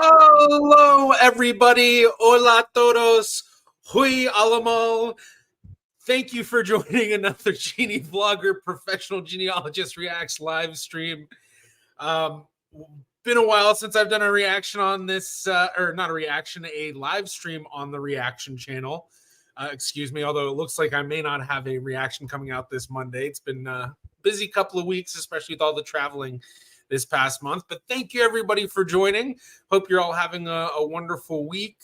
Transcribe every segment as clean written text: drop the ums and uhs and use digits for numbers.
Hello, everybody. Hola todos. Hui allemaal. Thank you for joining another Genie Vlogger Professional Genealogist Reacts live stream. Been a while since I've done a reaction on this, or not a reaction, a live stream on the reaction channel. Excuse me, although it looks like I may not have a reaction coming out this Monday. It's been a busy couple of weeks, especially with all the traveling this past month. But thank you, everybody, for joining. Hope you're all having a wonderful week.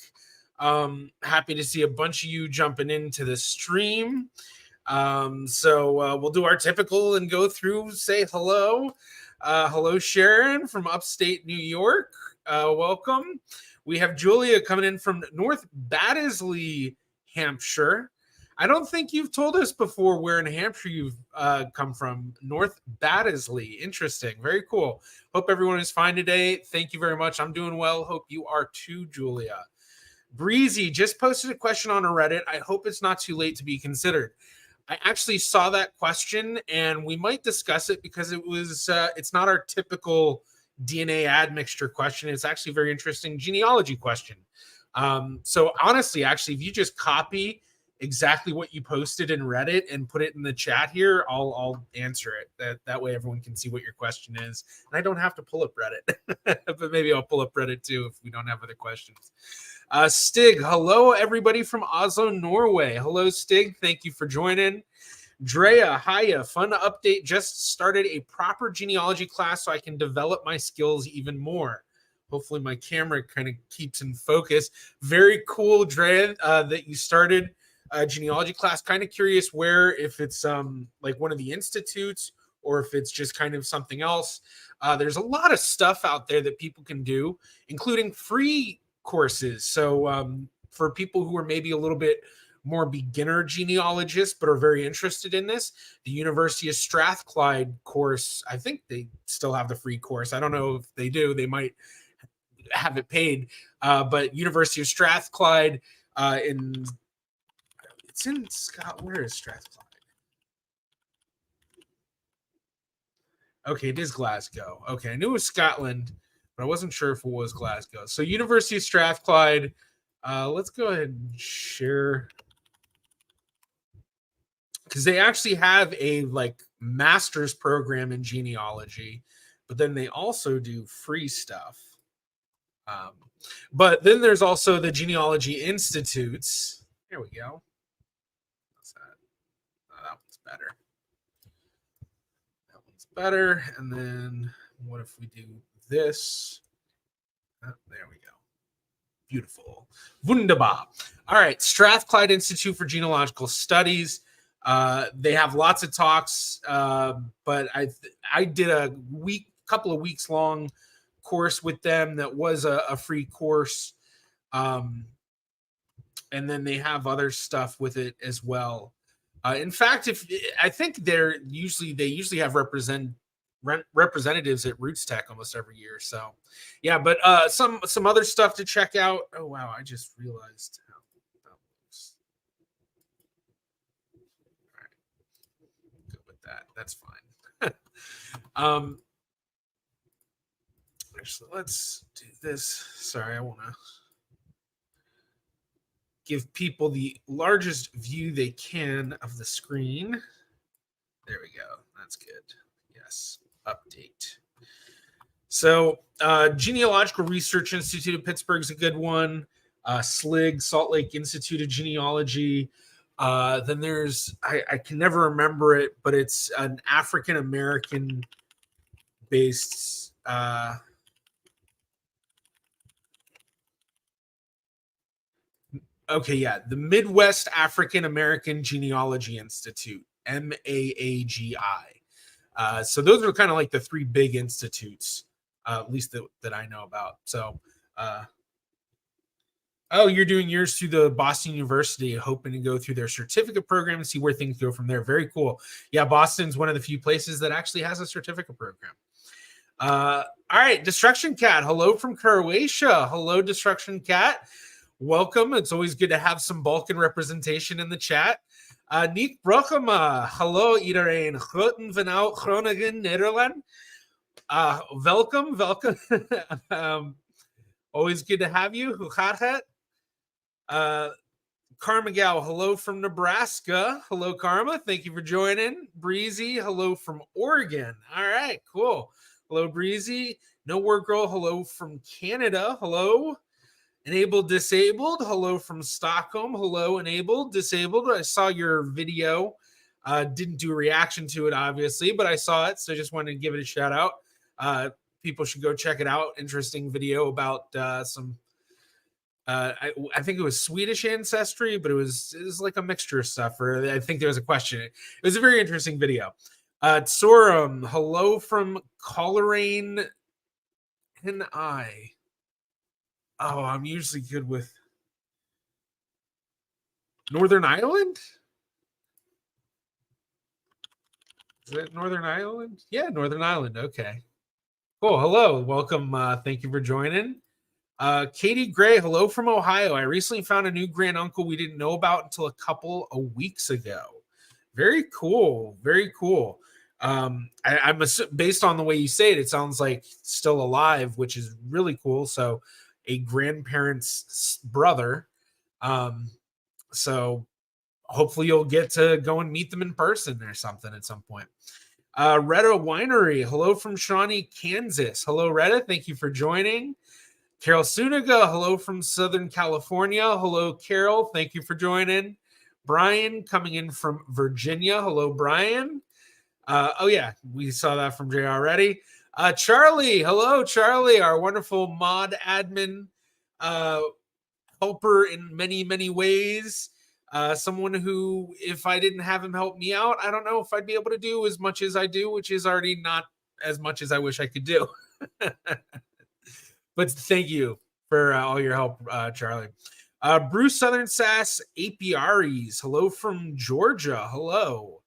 Happy to see a bunch of you jumping into the stream. So we'll do our typical and go through, say hello. Hello, Sharon from upstate New York. Welcome. We have Julia coming in from North Baddesley, Hampshire. I don't think you've told us before where in Hampshire you've come from. North Baddesley. Interesting. Very cool. Hope everyone is fine today. Thank you very much. I'm doing well. Hope you are too, Julia. Breezy just posted a question on a Reddit. I hope it's not too late to be considered. I actually saw that question, and we might discuss it because it was it's not our typical DNA admixture question. It's actually a very interesting genealogy question. So honestly, actually, if you just copy exactly what you posted in Reddit and put it in the chat here, I'll answer it. That way everyone can see what your question is. And I don't have to pull up Reddit, but maybe I'll pull up Reddit too if we don't have other questions. Stig, hello everybody from Oslo, Norway. Hello, Stig. Thank you for joining. Drea, hiya. Fun update. Just started a proper genealogy class so I can develop my skills even more. Hopefully my camera kind of keeps in focus. Very cool, Drea, that you started a genealogy class. Kind of curious where, if it's like one of the institutes or if it's just kind of something else. There's a lot of stuff out there that people can do, including free courses. So for people who are maybe a little bit more beginner genealogists but are very interested in this, the University of Strathclyde course, I think they still have the free course. I don't know if they do. They might have it paid. But University of Strathclyde it's in Scott. Where is Strathclyde? Okay, it is Glasgow. Okay, I knew it was Scotland, but I wasn't sure if it was Glasgow. So University of Strathclyde. Let's go ahead and share, because they actually have a like master's program in genealogy, but then they also do free stuff. But then there's also the Genealogy Institutes. Here we go. What's that? Oh, that one's better. That one's better. And then what if we do this? Oh, there we go. Beautiful. Wunderbar. All right. Strathclyde Institute for Genealogical Studies. They have lots of talks, but I did a couple of weeks long course with them that was a free course. And then they have other stuff with it as well. In fact, I think they usually have representatives at Roots Tech almost every year. So yeah, but some other stuff to check out. Oh wow, I just realized how that looks. All right, good with that. That's fine. Actually, let's do this. Sorry, I want to give people the largest view they can of the screen. There we go. That's good. Yes. Update. So Genealogical Research Institute of Pittsburgh is a good one. SLIG, Salt Lake Institute of Genealogy. Then there's, I can never remember it, but it's an African-American based okay, yeah, the Midwest African American Genealogy Institute, MAAGI. So those are kind of like the three big institutes, at least that I know about. So, oh, you're doing yours through the Boston University, hoping to go through their certificate program and see where things go from there. Very cool. Yeah, Boston's one of the few places that actually has a certificate program. All right, Destruction Cat. Hello from Croatia. Hello, Destruction Cat. Welcome. It's always good to have some Balkan representation in the chat. Nick Broekema. Hello, iedereen. Groeten vanuit Groningen, Nederland. Welcome. Always good to have you. Huchathet. Karma Gal, hello from Nebraska. Hello, Karma. Thank you for joining. Breezy, hello from Oregon. All right, cool. Hello, Breezy. No Work Girl, hello from Canada. Hello. Enabled Disabled, hello from Stockholm. Hello, Enabled Disabled. I saw your video. Didn't do a reaction to it, obviously, but I saw it, so I just wanted to give it a shout out. People should go check it out. Interesting video about some I think it was Swedish ancestry, but it was like a mixture of stuff. Or I think there was a question. It was a very interesting video. Tsorum, hello from Coleraine and I. Oh, I'm usually good with Northern Ireland. Is it Northern Ireland? Yeah, Northern Ireland. Okay. Cool. Hello. Welcome. Thank you for joining. Katie Gray, hello from Ohio. I recently found a new grand uncle we didn't know about until a couple of weeks ago. Very cool. Very cool. I'm based on the way you say it, it sounds like still alive, which is really cool. So a grandparent's brother. So hopefully you'll get to go and meet them in person or something at some point. Retta Winery, hello from Shawnee, Kansas. Hello, Retta. Thank you for joining. Carol Suniga, hello from Southern California. Hello, Carol. Thank you for joining. Brian coming in from Virginia. Hello, Brian. Oh, yeah, we saw that from Jay already. Charlie, hello, Charlie, our wonderful mod admin helper in many, many ways. Someone who, if I didn't have him help me out, I don't know if I'd be able to do as much as I do, which is already not as much as I wish I could do. But thank you for all your help, Charlie. Bruce Southern Sass Apiaries. Hello from Georgia. Hello.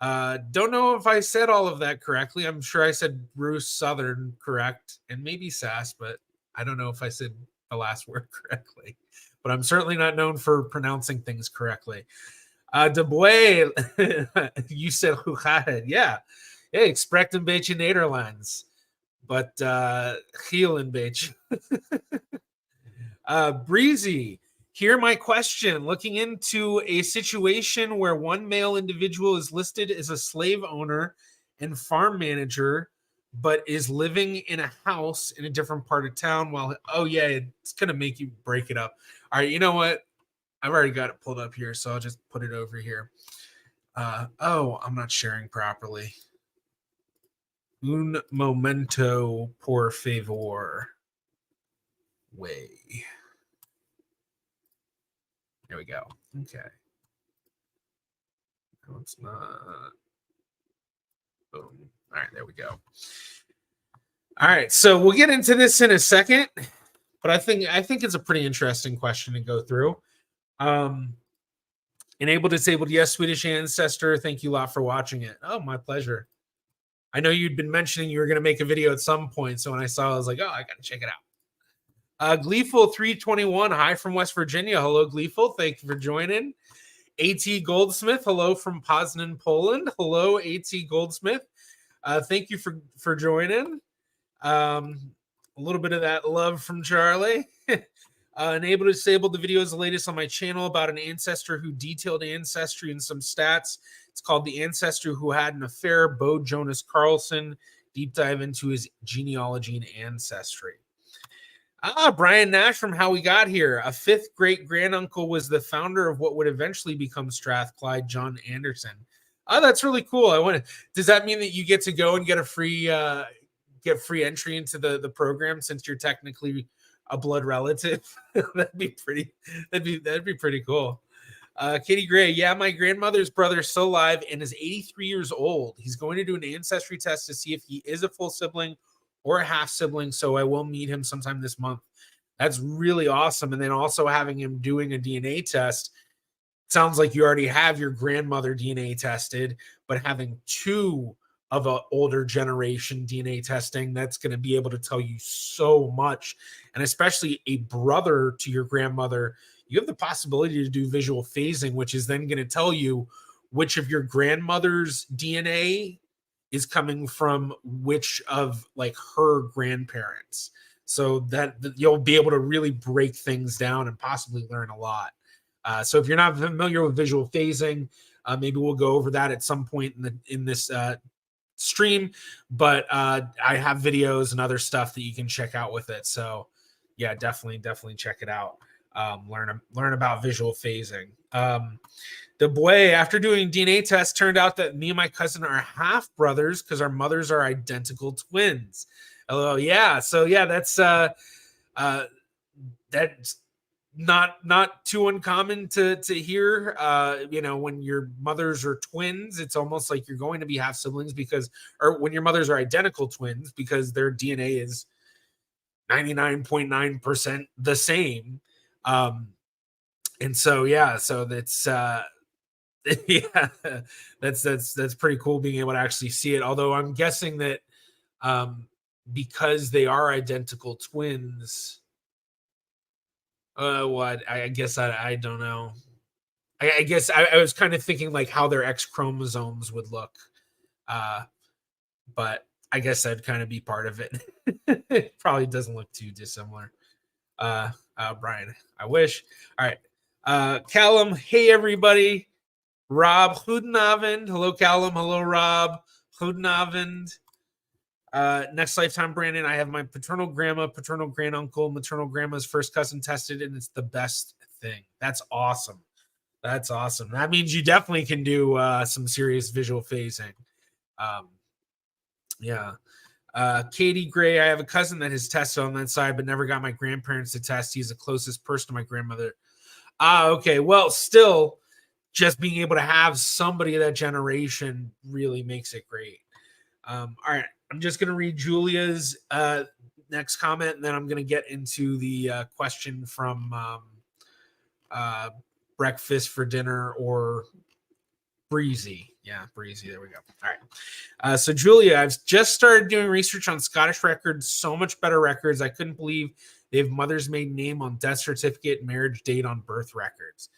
Don't know if I said all of that correctly. I'm sure I said Bruce Southern correct and maybe Sass, but I don't know if I said the last word correctly. But I'm certainly not known for pronouncing things correctly. Dubois, you said Huchahed. Yeah. Hey, ik spreek een beetje Nederlands. But heel een beetje. Breezy, hear my question. Looking into a situation where one male individual is listed as a slave owner and farm manager, but is living in a house in a different part of town while, oh yeah, it's going to make you break it up. All right, you know what? I've already got it pulled up here, so I'll just put it over here. Oh, I'm not sharing properly. Un momento, por favor. Way. There we go. Okay. No, it's not. Boom. All right, there we go. All right, so we'll get into this in a second, but I think it's a pretty interesting question to go through. Enabled, disabled, yes, Swedish ancestor. Thank you a lot for watching it. Oh, my pleasure. I know you'd been mentioning you were going to make a video at some point, so when I saw it, I was like, oh, I got to check it out. Gleeful 321, hi from West Virginia. Hello, Gleeful. Thank you for joining. AT Goldsmith, hello from Poznan, Poland. Hello, AT Goldsmith. Thank you for joining. A little bit of that love from Charlie. Enabled, disabled, the video is the latest on my channel about an ancestor who detailed ancestry and some stats. It's called The Ancestor Who Had an Affair, Bo Jonas Carlson. Deep dive into his genealogy and ancestry. Brian Nash from How We Got Here. A fifth great-granduncle was the founder of what would eventually become Strathclyde, John Anderson. Oh, that's really cool. Does that mean that you get to go and get a free entry into the program since you're technically a blood relative? that'd be pretty cool. Katie Gray, yeah, my grandmother's brother is still alive and is 83 years old. He's going to do an ancestry test to see if he is a full sibling or a half sibling, so I will meet him sometime this month. That's really awesome. And then also having him doing a DNA test. Sounds like you already have your grandmother DNA tested, but having two of an older generation DNA testing, that's going to be able to tell you so much. And especially a brother to your grandmother, you have the possibility to do visual phasing, which is then going to tell you which of your grandmother's DNA is coming from which of like her grandparents. so that you'll be able to really break things down and possibly learn a lot. So if you're not familiar with visual phasing, maybe we'll go over that at some point in this stream, but I have videos and other stuff that you can check out with it. So yeah, definitely check it out. Learn about visual phasing. The boy, after doing DNA tests, turned out that me and my cousin are half brothers because our mothers are identical twins. Oh yeah, so yeah, that's not too uncommon to hear. When your mothers are twins, it's almost like you're going to be half siblings or when your mothers are identical twins, because their DNA is 99.9% the same. And so yeah, so that's yeah, that's pretty cool being able to actually see it. Although I'm guessing that because they are identical twins, what I guess I don't know. I guess I was kind of thinking like how their X chromosomes would look, but I guess that'd kind of be part of it. It probably doesn't look too dissimilar. Brian, I wish. All right, Callum. Hey everybody. Rob, goedenavond. Hello, Callum. Hello, Rob. Goedenavond. Next lifetime, Brandon. I have my paternal grandma, paternal granduncle, maternal grandma's first cousin tested, and it's the best thing. That's awesome. That's awesome. That means you definitely can do some serious visual phasing. Yeah. Katie Gray, I have a cousin that has tested on that side, but never got my grandparents to test. He's the closest person to my grandmother. Okay. Well, still, just being able to have somebody of that generation really makes it great. All right, I'm just going to read Julia's next comment, and then I'm going to get into the question from Breakfast for Dinner or Breezy. Yeah, Breezy. There we go. All right. So Julia, I've just started doing research on Scottish records, so much better records. I couldn't believe they have mother's maiden name on death certificate, marriage date on birth records.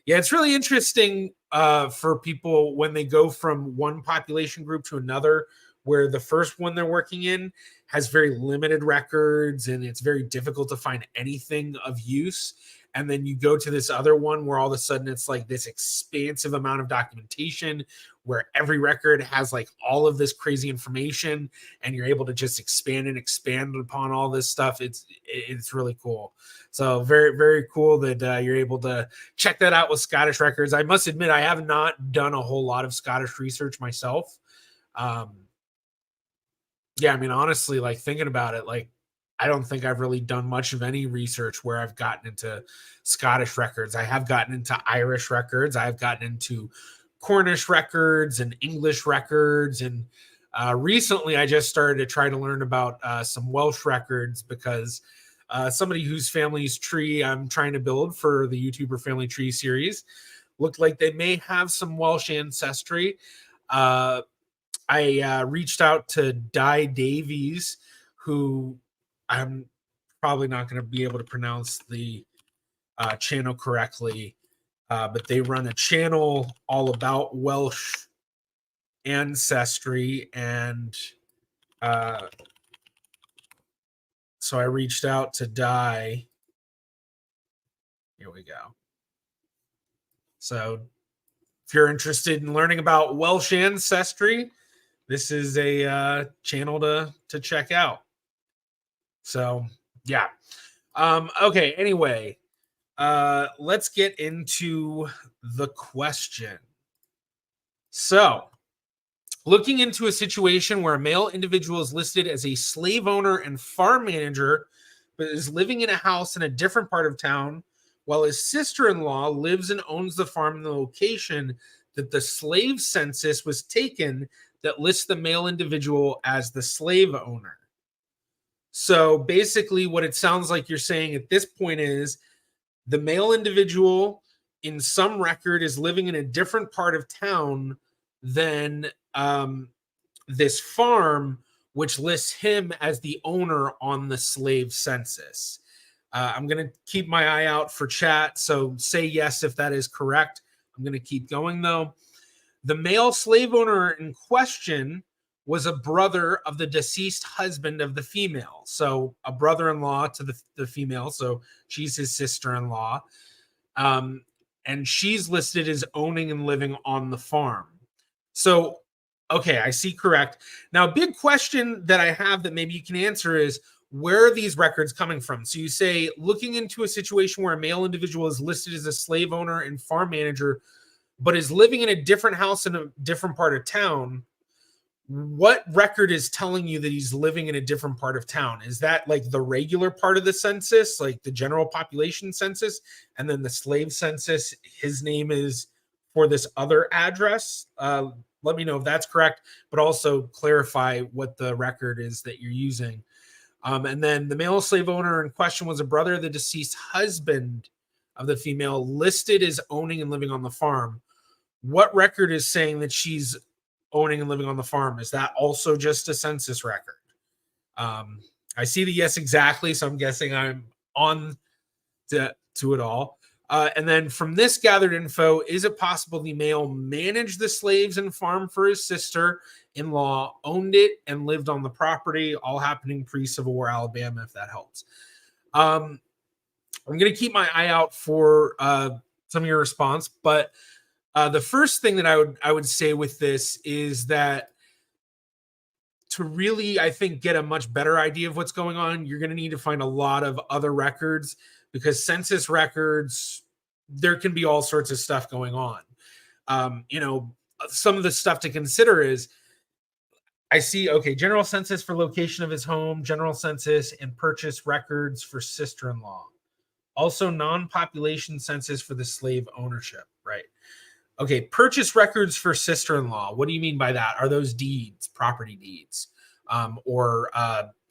Yeah, it's really interesting for people when they go from one population group to another, where the first one they're working in has very limited records and it's very difficult to find anything of use. And then you go to this other one where all of a sudden it's like this expansive amount of documentation where every record has like all of this crazy information and you're able to just expand upon all this stuff. It's really cool. So very, very cool that you're able to check that out with Scottish records. I must admit, I have not done a whole lot of Scottish research myself. Yeah, I mean, honestly, like thinking about it, like I don't think I've really done much of any research where I've gotten into Scottish records. I have gotten into Irish records. I've gotten into Cornish records and English records. And recently I just started to try to learn about some Welsh records because somebody whose family's tree I'm trying to build for the YouTuber Family Tree series looked like they may have some Welsh ancestry. I reached out to Di Davies, who I'm probably not going to be able to pronounce the channel correctly, but they run a channel all about Welsh ancestry. And so I reached out to Di. Here we go. So if you're interested in learning about Welsh ancestry, this is a channel to check out. So yeah. Okay, anyway, let's get into the question. So looking into a situation where a male individual is listed as a slave owner and farm manager, but is living in a house in a different part of town, while his sister-in-law lives and owns the farm in the location that the slave census was taken, that lists the male individual as the slave owner. So basically what it sounds like you're saying at this point is the male individual in some record is living in a different part of town than this farm, which lists him as the owner on the slave census. I'm going to keep my eye out for chat, so say yes if that is correct. I'm going to keep going, though. The male slave owner in question was a brother of the deceased husband of the female. So a brother-in-law to the female. So she's his sister-in-law. And she's listed as owning and living on the farm. So, okay, I see correct. Now, big question that I have that maybe you can answer is, where are these records coming from? So you say, looking into a situation where a male individual is listed as a slave owner and farm manager, but is living in a different house in a different part of town. What record is telling you that he's living in a different part of town? Is that like the regular part of the census, like the general population census, and then the slave census, his name is for this other address? Let me know if that's correct, but also clarify what the record is that you're using. And then the male slave owner in question was a brother of the deceased husband of the female, listed as owning and living on the farm. What record is saying that she's owning and living on the farm? Is that also just a census record? I see the yes exactly, so I'm guessing I'm on to it all. And then from this gathered info, is it possible the male managed the slaves and farm for his sister-in-law, owned it, and lived on the property, all happening pre-Civil War Alabama, if that helps? I'm going to keep my eye out for some of your response, but the first thing that I would say with this is that to really, I think, get a much better idea of what's going on, you're going to need to find a lot of other records, because census records, there can be all sorts of stuff going on. Some of the stuff to consider is, I see, okay, general census for location of his home, general census and purchase records for sister-in-law. Also non-population census for the slave ownership, right? Okay, purchase records for sister-in-law. What do you mean by that? Are those deeds, property deeds, or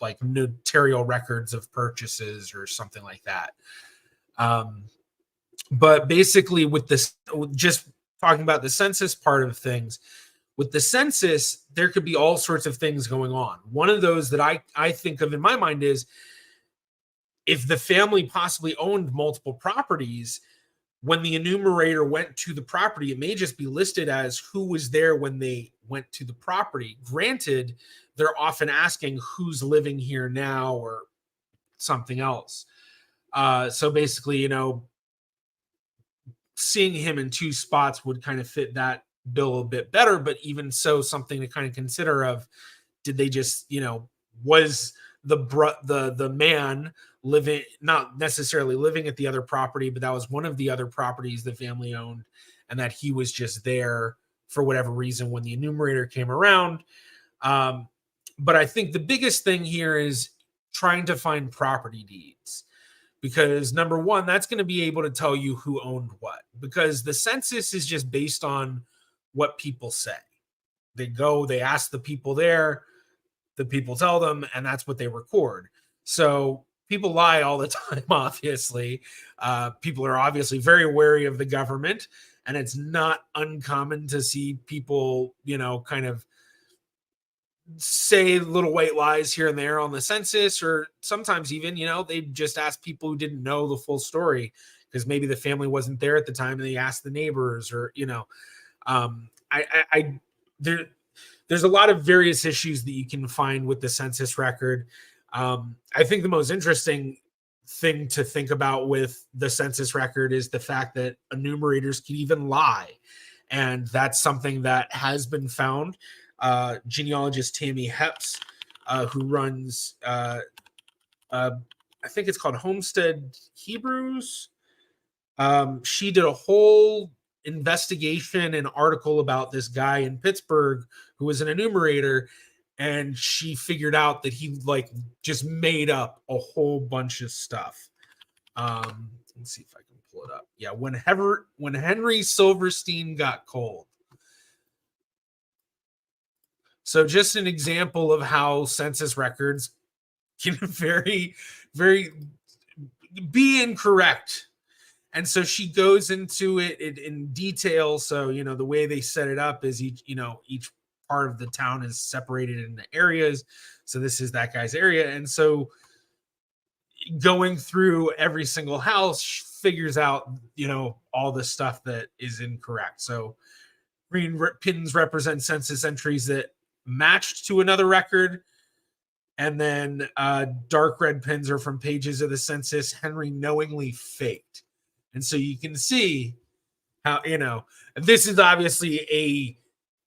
like notarial records of purchases or something like that? But basically, with this, just talking about the census part of things, with the census, there could be all sorts of things going on. One of those that I think of in my mind is, if the family possibly owned multiple properties, when the enumerator went to the property, it may just be listed as who was there when they went to the property. Granted, they're often asking who's living here now or something else. So basically, seeing him in two spots would kind of fit that bill a bit better. But even so, something to kind of consider of, did they just, was the man living, not necessarily living at the other property, but that was one of the other properties the family owned, and that he was just there for whatever reason when the enumerator came around. But I think the biggest thing here is trying to find property deeds, because number one, that's going to be able to tell you who owned what, because the census is just based on what people say. They ask the people there, the people tell them, and that's what they record. So people lie all the time, obviously. People are obviously very wary of the government, and it's not uncommon to see people, kind of say little white lies here and there on the census, or sometimes even, they just ask people who didn't know the full story, because maybe the family wasn't there at the time and they asked the neighbors, or, there's a lot of various issues that you can find with the census record. I think the most interesting thing to think about with the census record is the fact that enumerators can even lie. And that's something that has been found. Genealogist Tammy Hepps, who runs, I think it's called Homestead Hebrews. She did a whole investigation and article about this guy in Pittsburgh who was an enumerator, and she figured out that he just made up a whole bunch of stuff. Let's see if I can pull it up. Yeah, when Henry Silverstein got cold. So just an example of how census records can very, very be incorrect. And so she goes into it in detail. So, the way they set it up is each part of the town is separated into areas. So this is that guy's area. And so going through every single house, she figures out, all the stuff that is incorrect. So green pins represent census entries that matched to another record. And then dark red pins are from pages of the census Henry knowingly faked. And so you can see how, this is obviously a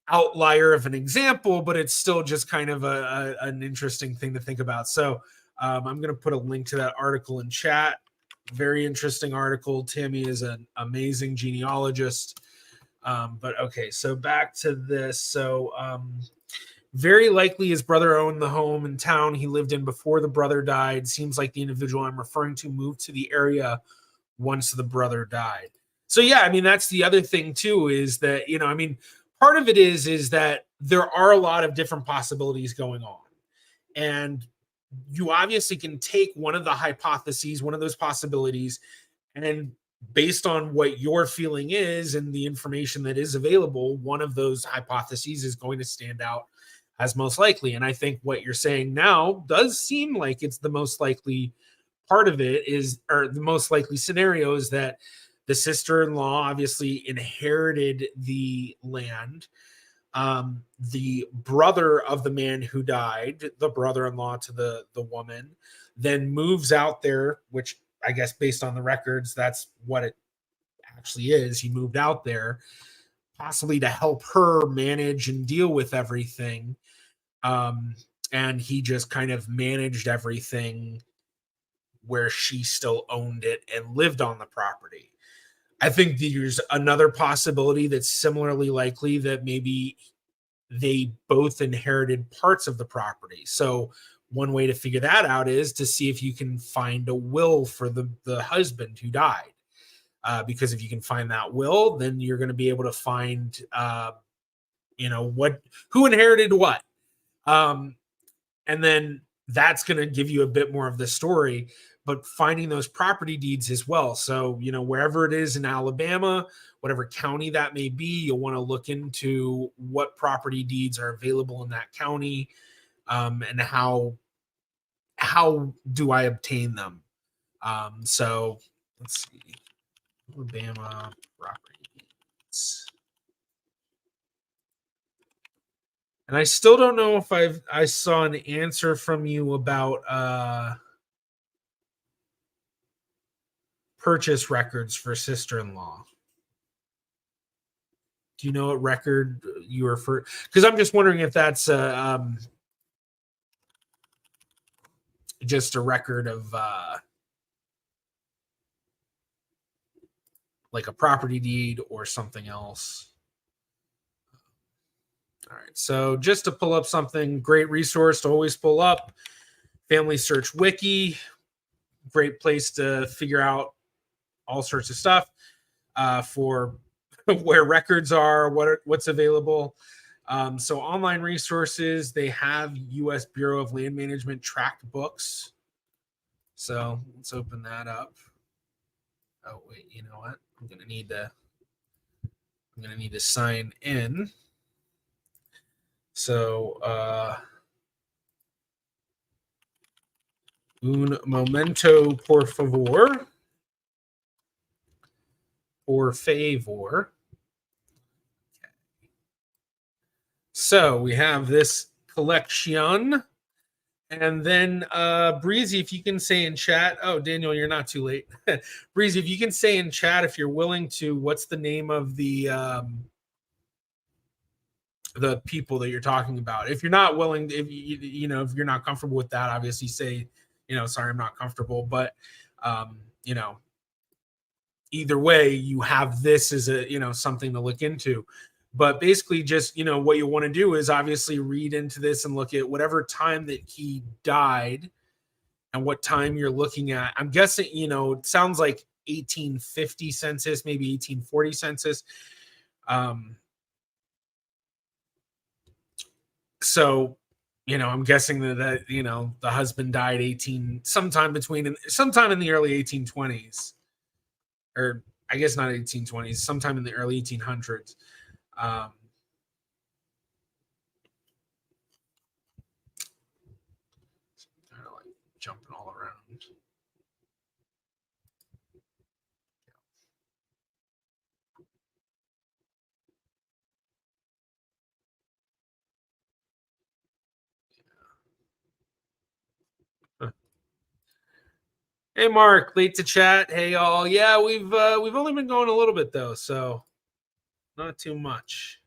outlier of an example, but it's still just kind of an interesting thing to think about. So I'm going to put a link to that article in chat. Very interesting article. Tammy is an amazing genealogist. But okay, so back to this. So very likely his brother owned the home in town he lived in before the brother died. Seems like the individual I'm referring to moved to the area once the brother died. So yeah, I mean, that's the other thing too, is that, part of it is that there are a lot of different possibilities going on. And you obviously can take one of the hypotheses, one of those possibilities, and based on what your feeling is and the information that is available, one of those hypotheses is going to stand out as most likely. And I think what you're saying now does seem like it's the most likely part of it is, or the most likely scenario is that the sister-in-law obviously inherited the land. The brother of the man who died, the brother-in-law to the woman, then moves out there, which I guess based on the records, that's what it actually is. He moved out there possibly to help her manage and deal with everything. And he just kind of managed everything where she still owned it and lived on the property. I think there's another possibility that's similarly likely, that maybe they both inherited parts of the property. So one way to figure that out is to see if you can find a will for the husband who died. Because if you can find that will, then you're going to be able to find, who inherited what. And then that's going to give you a bit more of the story, but finding those property deeds as well. So, wherever it is in Alabama, whatever county that may be, you'll want to look into what property deeds are available in that county, and how do I obtain them? So let's see, Alabama property deeds. And I still don't know if I saw an answer from you about purchase records for sister-in-law. Do you know what record you refer? Because I'm just wondering if that's just a record of like a property deed or something else. All right, so just to pull up something, great resource to always pull up, Family Search Wiki, great place to figure out all sorts of stuff for where records are, what's available. So online resources, they have U.S. Bureau of Land Management tracked books. So let's open that up. Oh wait, you know what? I'm gonna need to sign in. So un momento, por favor. Por favor. Okay. So we have this collection. And then Breezy, if you can say in chat, oh, Daniel, you're not too late. Breezy, if you can say in chat, if you're willing to, what's the name of the people that you're talking about? If you're not willing, if you're not comfortable with that, obviously say, sorry, I'm not comfortable. But either way, you have this as a something to look into. But basically, just what you want to do is obviously read into this and look at whatever time that he died and what time you're looking at. I'm guessing, it sounds like 1850 census, maybe 1840 census. So, I'm guessing that the husband died sometime in the early 1820s, or I guess not 1820s, sometime in the early 1800s. Kind of like jumping all around. Hey, Mark, late to chat. Hey, all. Yeah, we've only been going a little bit though, so not too much.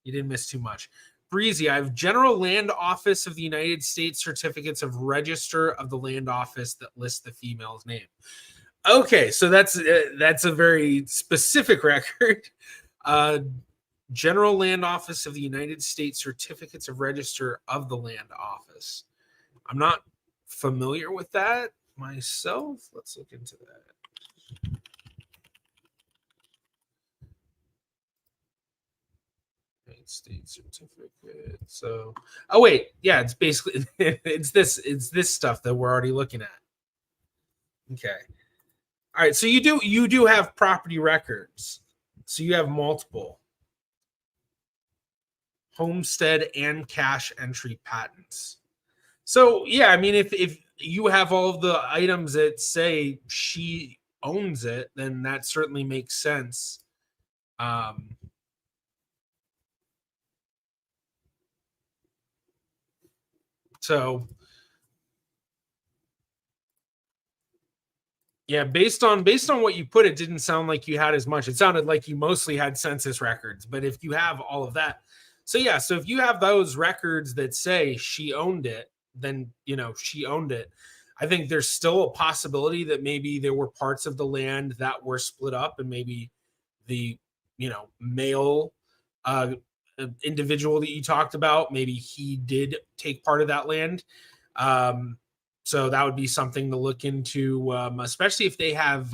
You didn't miss too much. Breezy, I have General Land Office of the United States certificates of register of the land office that list the female's name. Okay, so that's a very specific record. General Land Office of the United States certificates of register of the land office. I'm not familiar with that myself. Let's look into that. United States certificate. So, oh wait, yeah, it's basically it's this stuff that we're already looking at. Okay. All right, so you do have property records. So you have multiple homestead and cash entry patents. So yeah, I mean, if you have all of the items that say she owns it, then that certainly makes sense. So yeah, based on what you put, it didn't sound like you had as much. It sounded like you mostly had census records. But if you have all of that, so yeah, so if you have those records that say she owned it, then she owned it. I think there's still a possibility that maybe there were parts of the land that were split up, and maybe the male individual that you talked about, maybe he did take part of that land. So that would be something to look into, especially if they have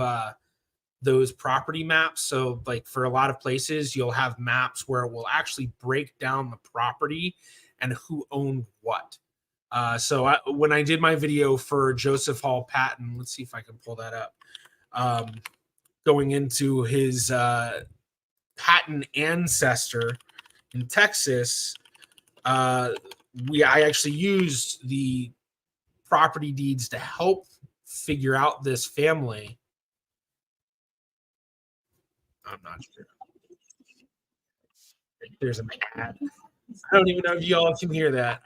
those property maps. So like for a lot of places, you'll have maps where it will actually break down the property and who owned what. So when I did my video for Joseph Hall Patton, let's see if I can pull that up, going into his Patton ancestor in Texas, I actually used the property deeds to help figure out this family. I'm not sure. There's a cat. I don't even know if y'all can hear that.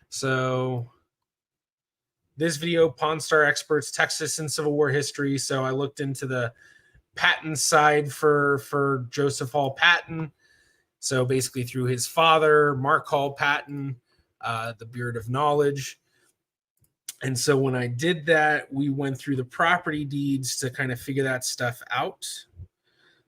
So this video, Pawn Star Experts, Texas and Civil War History. So I looked into the Patton side for Joseph Hall Patton. So basically through his father, Mark Hall Patton, the Beard of Knowledge. And so when I did that, we went through the property deeds to kind of figure that stuff out.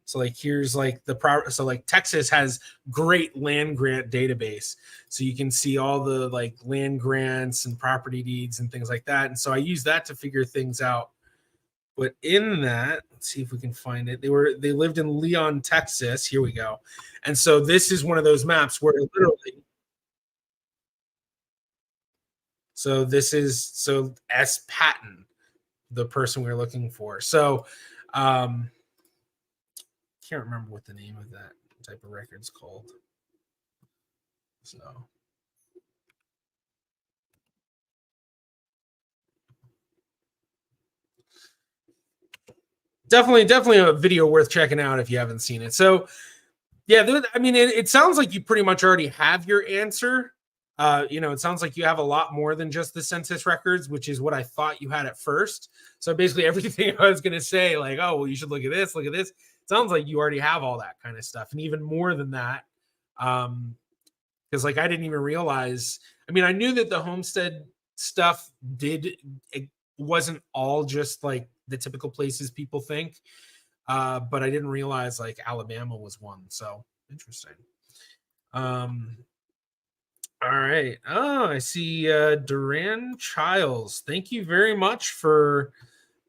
So like here's like so like Texas has great land grant database. So you can see all the like land grants and property deeds and things like that. And so I use that to figure things out. But in that, let's see if we can find it. They lived in Leon, Texas. Here we go. And so this is one of those maps where literally. So this is S. Patton, the person we're looking for. So can't remember what the name of that type of record's called. So definitely a video worth checking out if you haven't seen it. So yeah, I mean, it sounds like you pretty much already have your answer. It sounds like you have a lot more than just the census records, which is what I thought you had at first. So basically everything I was going to say, like, oh, well, you should look at this, sounds like you already have all that kind of stuff. And even more than that, because like I didn't even realize, I mean, I knew that the homestead stuff it wasn't all just like the typical places people think. But I didn't realize like Alabama was one. So interesting. All right. Oh, I see Duran Childs. Thank you very much for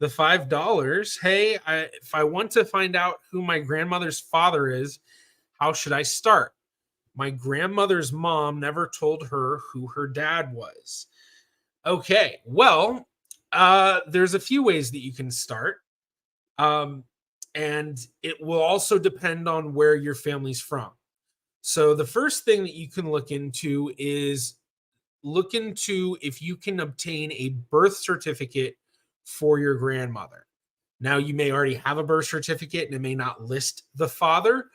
the $5. Hey, if I want to find out who my grandmother's father is, how should I start? My grandmother's mom never told her who her dad was. Okay, well, there's a few ways that you can start. And it will also depend on where your family's from. So the first thing that you can look into is if you can obtain a birth certificate for your grandmother. Now, you may already have a birth certificate and it may not list the father,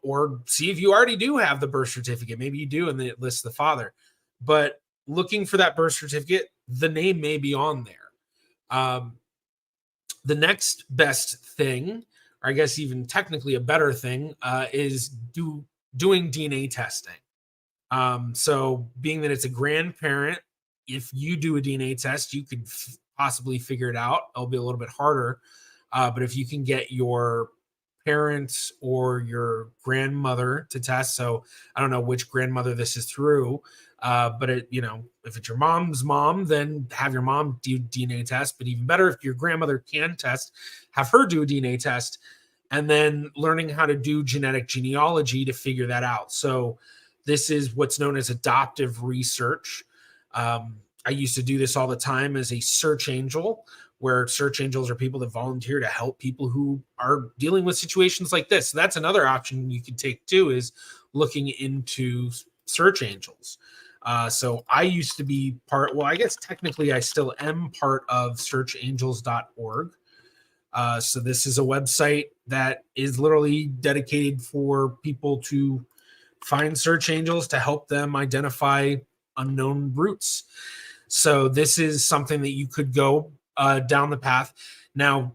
or see if you already do have the birth certificate. Maybe you do and then it lists the father. But looking for that birth certificate, the name may be on there. Um, the next best thing, or I guess even technically a better thing, is doing DNA testing. So being that it's a grandparent, if you do a DNA test, you could possibly figure it out. It'll be a little bit harder. But if you can get your parents or your grandmother to test, so I don't know which grandmother this is through, but if it's your mom's mom, then have your mom do DNA test. But even better, if your grandmother can test, have her do a DNA test, and then learning how to do genetic genealogy to figure that out. So this is what's known as adoptive research. I used to do this all the time as a search angel, where search angels are people that volunteer to help people who are dealing with situations like this. So that's another option you can take too, is looking into search angels. So I used to be I guess technically I still am part of searchangels.org. So this is a website that is literally dedicated for people to find search angels to help them identify unknown roots. So this is something that you could go down the path. Now,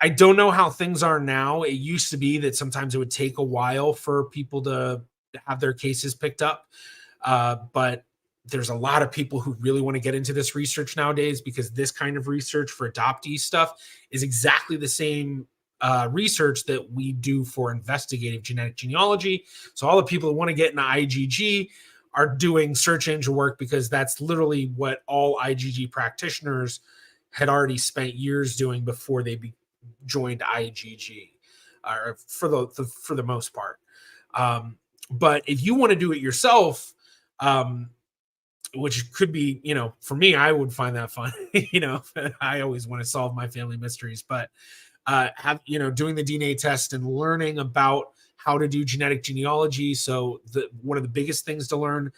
I don't know how things are now. It used to be that sometimes it would take a while for people to have their cases picked up. But there's a lot of people who really want to get into this research nowadays, because this kind of research for adoptee stuff is exactly the same research that we do for investigative genetic genealogy. So all the people who want to get into IgG are doing search engine work, because that's literally what all IgG practitioners had already spent years doing before they joined IgG, for the most part. But if you want to do it yourself, which could be, for me, I would find that fun. I always want to solve my family mysteries, but doing the DNA test and learning about how to do genetic genealogy. So one of the biggest things to learn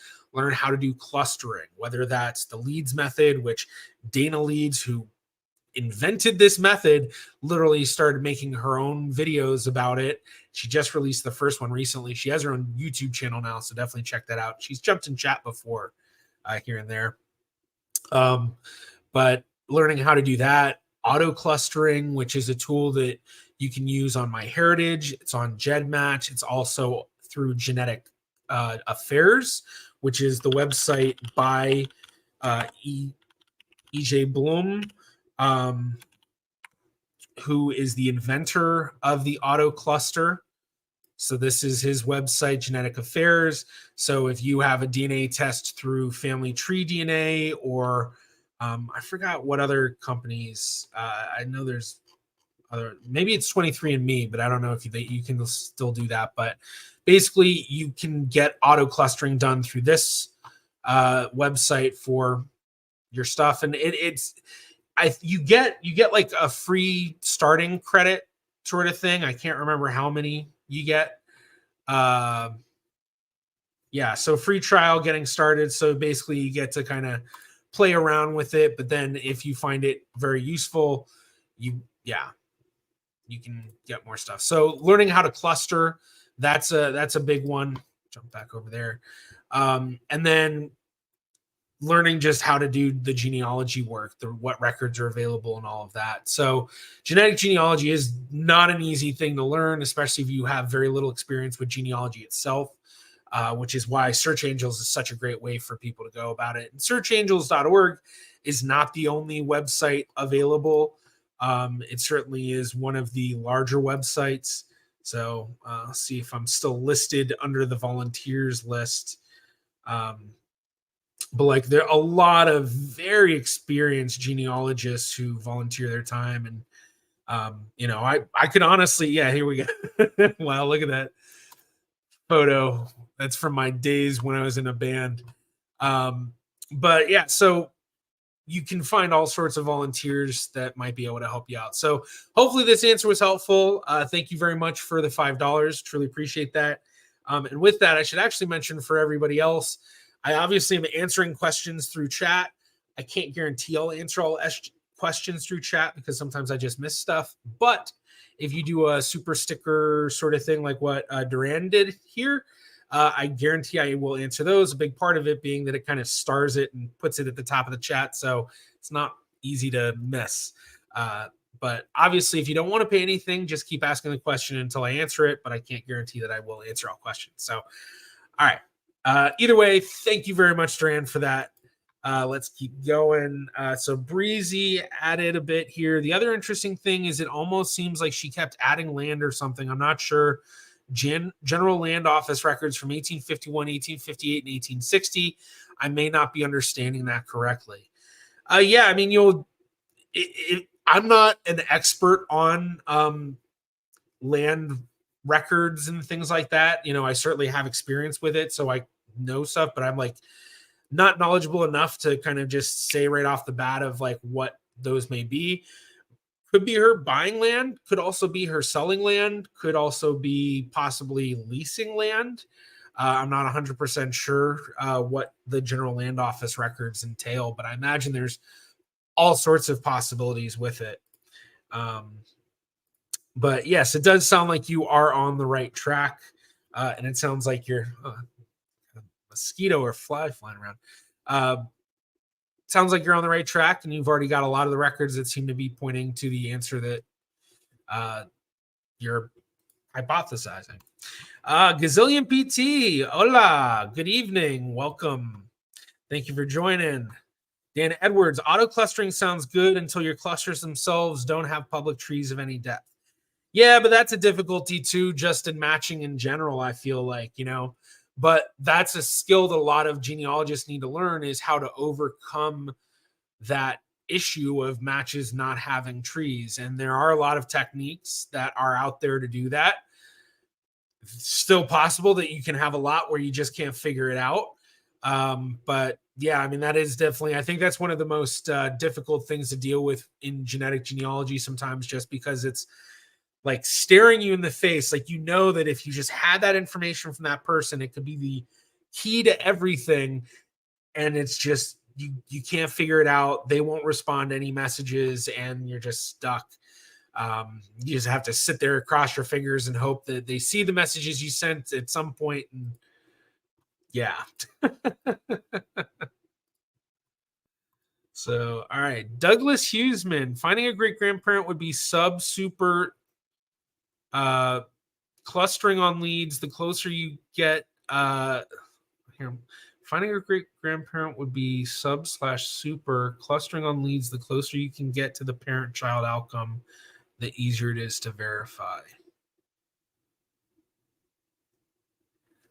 how to do clustering, whether that's the Leeds method, which Dana Leeds, who invented this method, literally started making her own videos about it. She just released the first one recently. She has her own YouTube channel now, so definitely check that out. She's jumped in chat before, here and there. But learning how to do that, auto clustering, which is a tool that you can use on MyHeritage. It's on GEDmatch. It's also through Genetic Affairs, which is the website by E.J. Bloom, who is the inventor of the auto cluster. So this is his website, Genetic Affairs. So if you have a DNA test through Family Tree DNA, or I forgot what other companies. I know there's other. Maybe it's 23andMe, but I don't know if you can still do that. But basically, you can get auto clustering done through this website for your stuff, and you get like a free starting credit sort of thing. I can't remember how many you get. So free trial getting started. So basically you get to kind of play around with it, but then if you find it very useful, you can get more stuff. So learning how to cluster, that's a big one. Jump back over there. And then learning just how to do the genealogy work, what records are available and all of that. So genetic genealogy is not an easy thing to learn, especially if you have very little experience with genealogy itself, which is why Search Angels is such a great way for people to go about it. And searchangels.org is not the only website available. It certainly is one of the larger websites. So let's see if I'm still listed under the volunteers list. But like there are a lot of very experienced genealogists who volunteer their time. And, I could honestly, here we go. Wow, look at that photo. That's from my days when I was in a band. But yeah, so you can find all sorts of volunteers that might be able to help you out. So hopefully this answer was helpful. Thank you very much for the $5. Truly appreciate that. And with that, I should actually mention for everybody else, I obviously am answering questions through chat. I can't guarantee I'll answer all questions through chat because sometimes I just miss stuff. But if you do a super sticker sort of thing like what Duran did here, I guarantee I will answer those. A big part of it being that it kind of stars it and puts it at the top of the chat. So it's not easy to miss. But obviously, if you don't want to pay anything, just keep asking the question until I answer it. But I can't guarantee that I will answer all questions. So, all right. Either way, thank you very much, Duran, for that. Let's keep going. So Breezy added a bit here. The other interesting thing is it almost seems like she kept adding land or something. I'm not sure. General Land Office records from 1851, 1858, and 1860. I may not be understanding that correctly. Yeah, I mean, I'm not an expert on land records and things like that. I certainly have experience with it, so I know stuff, but I'm like not knowledgeable enough to kind of just say right off the bat of like what those may be. Could be her buying land, could also be her selling land, could also be possibly leasing land. I'm not 100% sure what the General Land Office records entail, but I imagine there's all sorts of possibilities with it. But yes, it does sound like you are on the right track. And it sounds like you're mosquito or fly flying around. Sounds like you're on the right track, and you've already got a lot of the records that seem to be pointing to the answer that you're hypothesizing. Gazillion PT, hola, good evening, welcome. Thank you for joining. Dan Edwards, auto clustering sounds good until your clusters themselves don't have public trees of any depth. Yeah, but that's a difficulty too, just in matching in general, I feel like, but that's a skill that a lot of genealogists need to learn, is how to overcome that issue of matches not having trees. And there are a lot of techniques that are out there to do that. It's still possible that you can have a lot where you just can't figure it out. But yeah, I mean, that is definitely, I think that's one of the most difficult things to deal with in genetic genealogy sometimes, just because it's like staring you in the face. Like, that if you just had that information from that person, it could be the key to everything. And it's just, you can't figure it out. They won't respond to any messages, and you're just stuck. You just have to sit there, cross your fingers, and hope that they see the messages you sent at some point. And yeah. So, all right. Douglas Hughesman, finding a great grandparent would be super clustering on leads. The closer you get, here, finding a great grandparent would be sub/super. Clustering on leads, the closer you can get to the parent-child outcome, the easier it is to verify.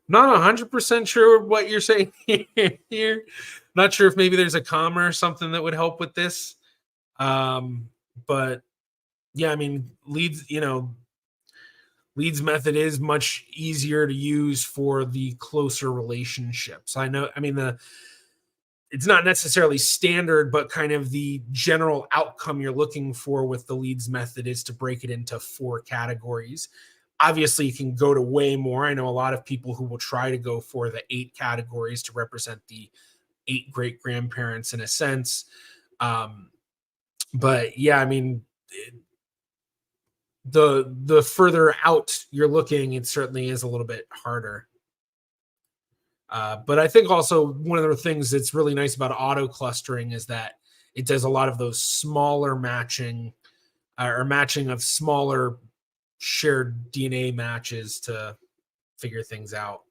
Not 100% sure what you're saying here. Not sure if maybe there's a comma or something that would help with this. But yeah, I mean, leads method is much easier to use for the closer relationships. It's not necessarily standard, but kind of the general outcome you're looking for with the leads method is to break it into 4 categories. Obviously, you can go to way more. I know a lot of people who will try to go for the 8 categories to represent the 8 great grandparents in a sense. But yeah, I mean, the further out you're looking, it certainly is a little bit harder. But I think also one of the things that's really nice about auto clustering is that it does a lot of those smaller matching or matching of smaller shared DNA matches to figure things out.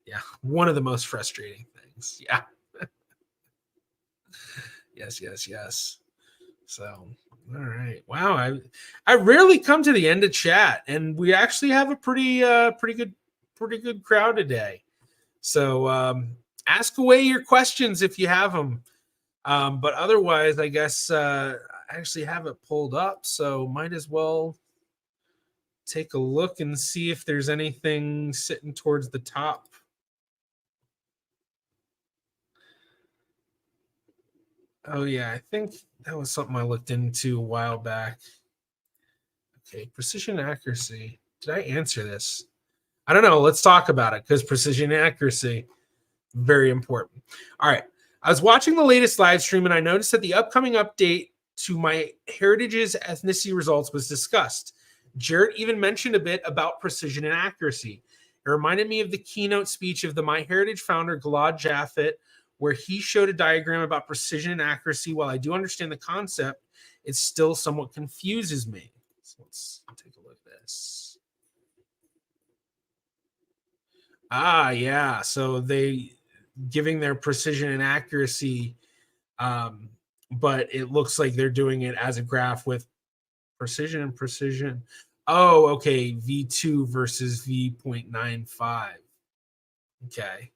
Yeah, one of the most frustrating things. Yeah. Yes. So, all right. Wow, I rarely come to the end of chat, and we actually have a pretty good crowd today. So ask away your questions if you have them. But otherwise, I guess I actually have it pulled up, so might as well take a look and see if there's anything sitting towards the top. Oh yeah, I think that was something I looked into a while back. Okay, precision accuracy. Did I answer this? I don't know. Let's talk about it, because precision accuracy, very important. All right. I was watching the latest live stream, and I noticed that the upcoming update to my heritage's ethnicity results was discussed. Jarrett even mentioned a bit about precision and accuracy. It reminded me of the keynote speech of the MyHeritage founder, Gilad Jaffet, where he showed a diagram about precision and accuracy. While I do understand the concept, it still somewhat confuses me. So let's take a look at this. Yeah. So they giving their precision and accuracy, but it looks like they're doing it as a graph with precision and precision. Oh, okay. V2 versus V.95. Okay.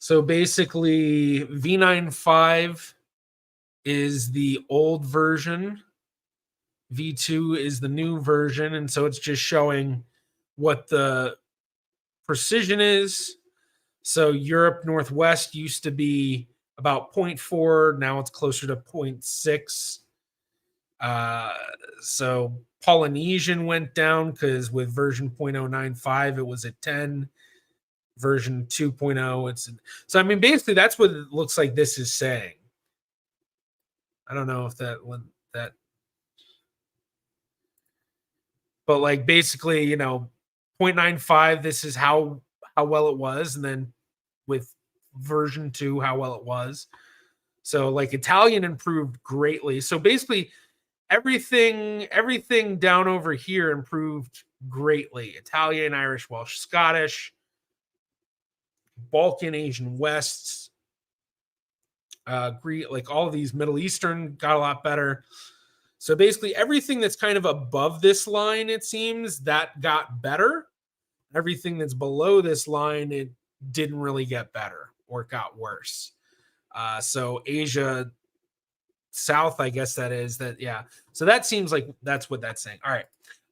So basically, V95 is the old version, V2 is the new version. And so it's just showing what the precision is. So Europe Northwest used to be about 0.4. Now it's closer to 0.6. So Polynesian went down because with version 0.095, it was at 10. Version 2.0, it's so I mean basically that's what it looks like this is saying. I don't know if that, but like basically, 0.95, this is how well it was, and then with version 2 how well it was. So like Italian improved greatly. So basically everything down over here improved greatly. Italian, Irish, Welsh, Scottish, Balkan, Asian, West, Greek, like all of these Middle Eastern got a lot better. So basically everything that's kind of above this line, it seems, that got better. Everything that's below this line, it didn't really get better or it got worse. So Asia South, I guess that is that. Yeah. So that seems like that's what that's saying. All right.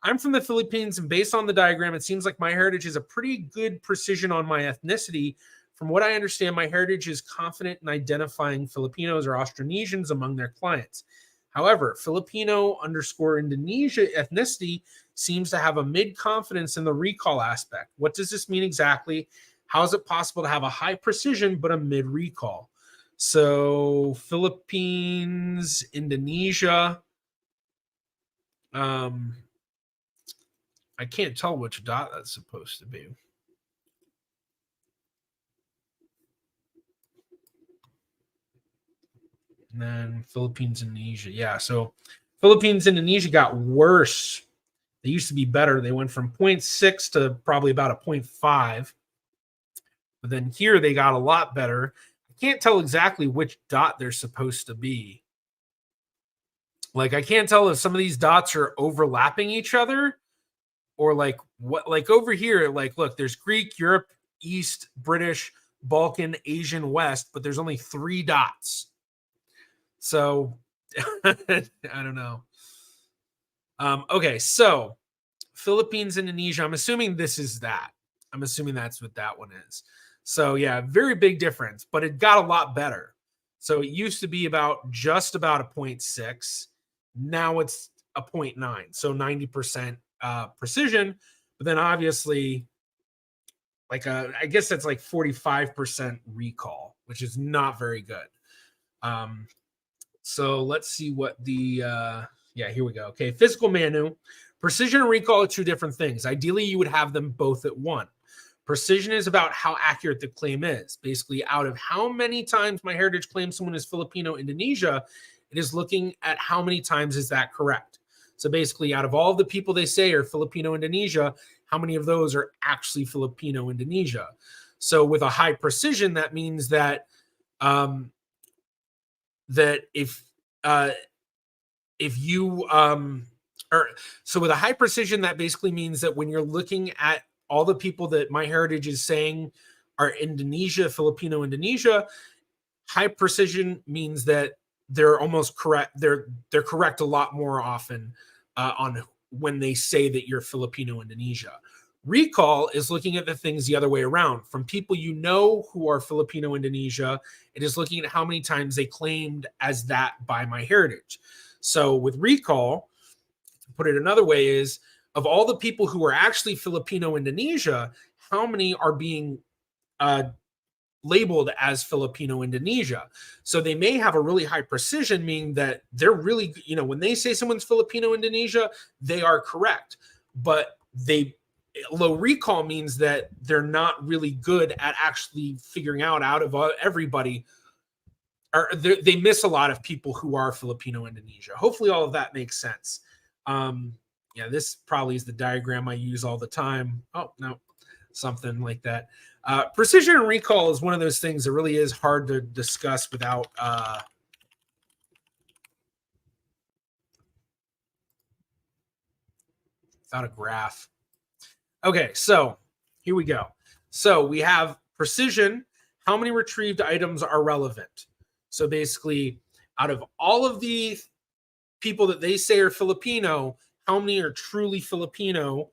I'm from the Philippines, and based on the diagram, it seems like my heritage is a pretty good precision on my ethnicity. From what I understand, my heritage is confident in identifying Filipinos or Austronesians among their clients. However, Filipino_Indonesia ethnicity seems to have a mid-confidence in the recall aspect. What does this mean exactly? How is it possible to have a high precision but a mid-recall? So Philippines, Indonesia, I can't tell which dot that's supposed to be. And then Philippines, Indonesia. Yeah, so Philippines, Indonesia got worse. They used to be better. They went from 0.6 to probably about a 0.5. But then here they got a lot better. I can't tell exactly which dot they're supposed to be. Like I can't tell if some of these dots are overlapping each other or like what, like over here, like look, there's Greek, Europe, East, British, Balkan, Asian, West, but there's only 3 dots. So I don't know. Okay, so Philippines, Indonesia. I'm assuming this is that. I'm assuming that's what that one is. So yeah, very big difference, but it got a lot better. So it used to be just about a 0.6. Now it's a 0.9. So 90% precision. But then obviously, like I guess that's like 45% recall, which is not very good. So let's see what the yeah, here we go. Okay, physical manu. Precision and recall are 2 different things. Ideally, you would have them both at one. Precision is about how accurate the claim is. Basically, out of how many times my heritage claims someone is Filipino Indonesia, it is looking at how many times is that correct. So basically, out of all the people they say are Filipino Indonesia, how many of those are actually Filipino Indonesia? So with a high precision, that means that that if you or so with a high precision, that basically means that when you're looking at all the people that my heritage is saying are Indonesia, Filipino Indonesia, high precision means that they're almost correct. They're correct a lot more often on when they say that you're Filipino Indonesia. Recall is looking at the things the other way around. From people you know who are Filipino Indonesia, it is looking at how many times they claimed as that by my heritage. So with recall, to put it another way, is of all the people who are actually Filipino Indonesia, how many are being labeled as Filipino Indonesia. So they may have a really high precision, meaning that they're really, when they say someone's Filipino Indonesia, they are correct. But low recall means that they're not really good at actually figuring out of everybody, or they miss a lot of people who are Filipino Indonesia. Hopefully all of that makes sense. Yeah, this probably is the diagram I use all the time. Oh, no, something like that. Precision and recall is one of those things that really is hard to discuss without a graph. Okay, so here we go. So we have precision. How many retrieved items are relevant? So basically, out of all of the people that they say are Filipino, how many are truly Filipino?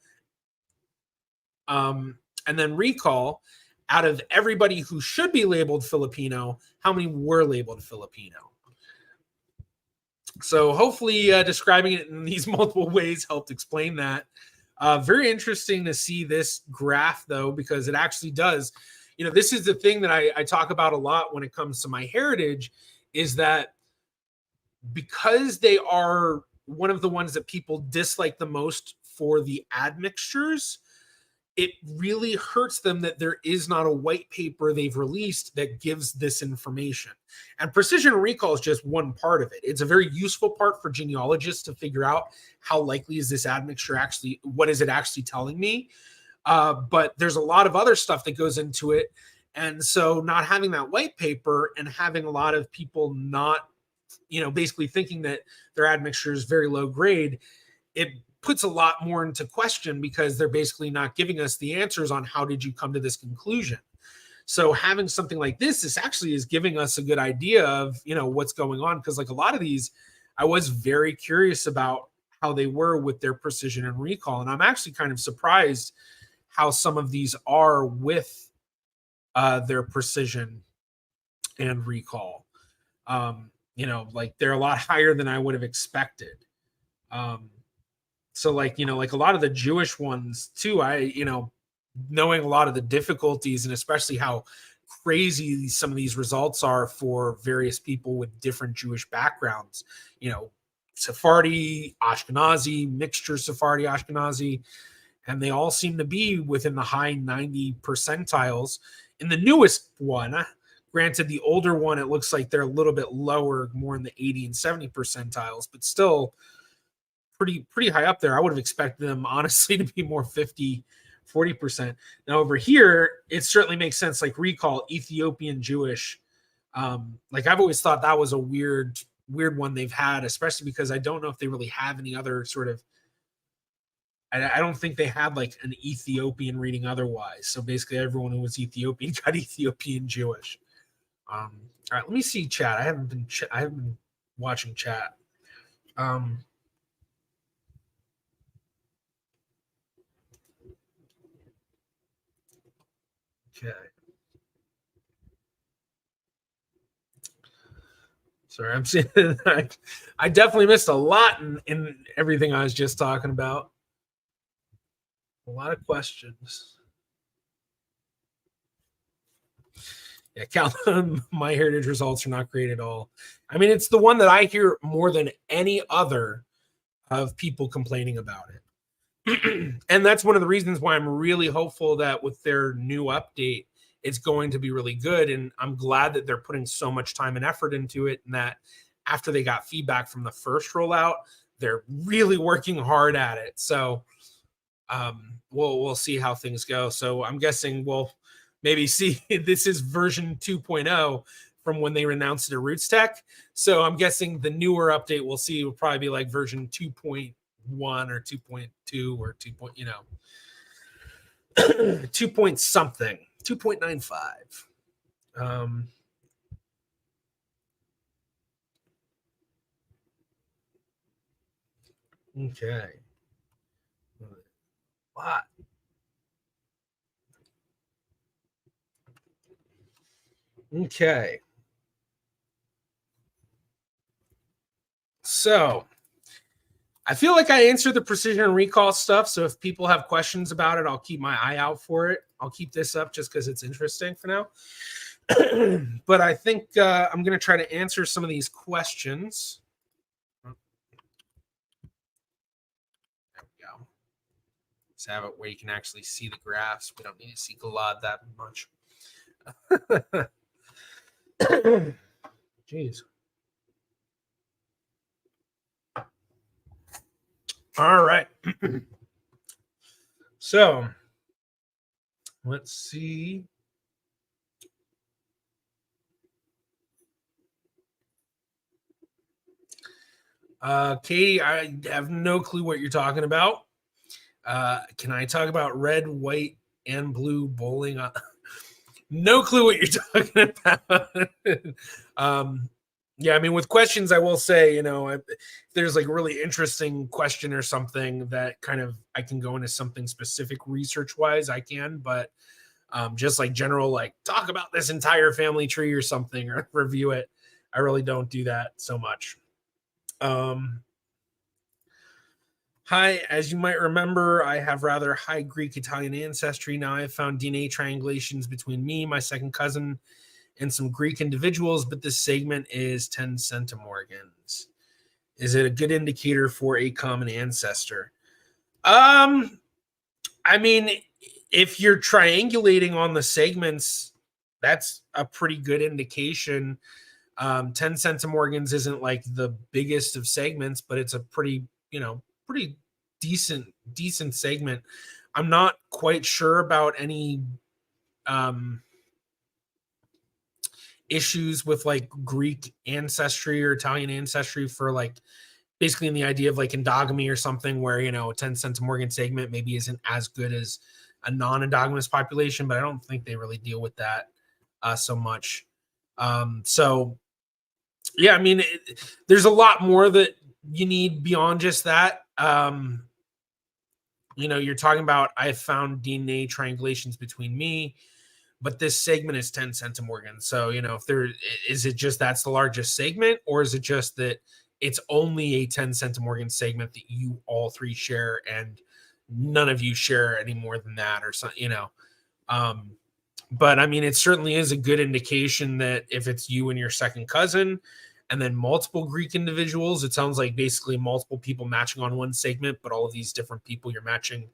And then recall, out of everybody who should be labeled Filipino, how many were labeled Filipino? So hopefully describing it in these multiple ways helped explain that. Very interesting to see this graph, though, because it actually does. This is the thing that I talk about a lot when it comes to my heritage, is that because they are one of the ones that people dislike the most for the admixtures, it really hurts them that there is not a white paper they've released that gives this information. And precision and recall is just one part of it. It's a very useful part for genealogists to figure out how likely is this admixture actually, what is it actually telling me? But there's a lot of other stuff that goes into it. And so not having that white paper and having a lot of people not, basically thinking that their admixture is very low grade, it puts a lot more into question, because they're basically not giving us the answers on how did you come to this conclusion. So having something like this actually is giving us a good idea of, what's going on. Because like a lot of these, I was very curious about how they were with their precision and recall. And I'm actually kind of surprised how some of these are with their precision and recall. Like they're a lot higher than I would have expected. So like a lot of the Jewish ones too, knowing a lot of the difficulties and especially how crazy some of these results are for various people with different Jewish backgrounds, Sephardi, Ashkenazi, mixture Sephardi, Ashkenazi, and they all seem to be within the high 90 percentiles. In the newest one, granted, the older one, it looks like they're a little bit lower, more in the 80 and 70 percentiles, but still pretty high up there. I would have expected them, honestly, to be more 50-40%. Now over here, it certainly makes sense. Like recall, Ethiopian Jewish. Like I've always thought that was a weird one they've had, especially because I don't know if they really have any other sort of. I don't think they had like an Ethiopian reading otherwise. So basically, everyone who was Ethiopian got Ethiopian Jewish. All right, let me see chat. I haven't been watching chat. Okay. Sorry, I'm seeing. I definitely missed a lot in everything I was just talking about. A lot of questions. Yeah, Cal, my heritage results are not great at all. I mean, it's the one that I hear more than any other of people complaining about it. And that's one of the reasons why I'm really hopeful that with their new update, it's going to be really good. And I'm glad that they're putting so much time and effort into it, and that after they got feedback from the first rollout, they're really working hard at it. So we'll see how things go. So I'm guessing we'll maybe see this is version 2.0 from when they announced it at Roots Tech. So I'm guessing the newer update we'll see will probably be like version 2.1 or 2.2 or 2. 2 point something, 2.95. Okay. What? Okay. So I feel like I answered the precision and recall stuff. So if people have questions about it, I'll keep my eye out for it. I'll keep this up just because it's interesting for now. But I think I'm going to try to answer some of these questions. There we go. Let's have it where you can actually see the graphs. We don't need to see Galad that much. Jeez. All right. So let's see. Katie, I have no clue what you're talking about. Can I talk about red, white, and blue bowling? No clue what you're talking about. Yeah, I mean, with questions, I will say, if there's like a really interesting question or something that kind of I can go into something specific research wise, I can, but just like general, like talk about this entire family tree or something or review it, I really don't do that so much. Hi, as you might remember, I have rather high Greek Italian ancestry. Now I've found DNA triangulations between me, my second cousin, and some Greek individuals, but this segment is 10 centimorgans. Is it a good indicator for a common ancestor? I mean, if you're triangulating on the segments, that's a pretty good indication. 10 centimorgans isn't like the biggest of segments, but it's a pretty decent segment. I'm not quite sure about any issues with like Greek ancestry or Italian ancestry for like basically in the idea of like endogamy or something where, a 10 centimorgan segment maybe isn't as good as a non-endogamous population, but I don't think they really deal with that so much. So yeah, I mean, there's a lot more that you need beyond just that. You're talking about I found DNA triangulations between me, but this segment is 10 centimorgans. So, if there is it just that's the largest segment, or is it just that it's only a 10 centimorgan segment that you all three share and none of you share any more than that or something, but I mean, it certainly is a good indication that if it's you and your second cousin and then multiple Greek individuals, it sounds like basically multiple people matching on one segment, but all of these different people you're matching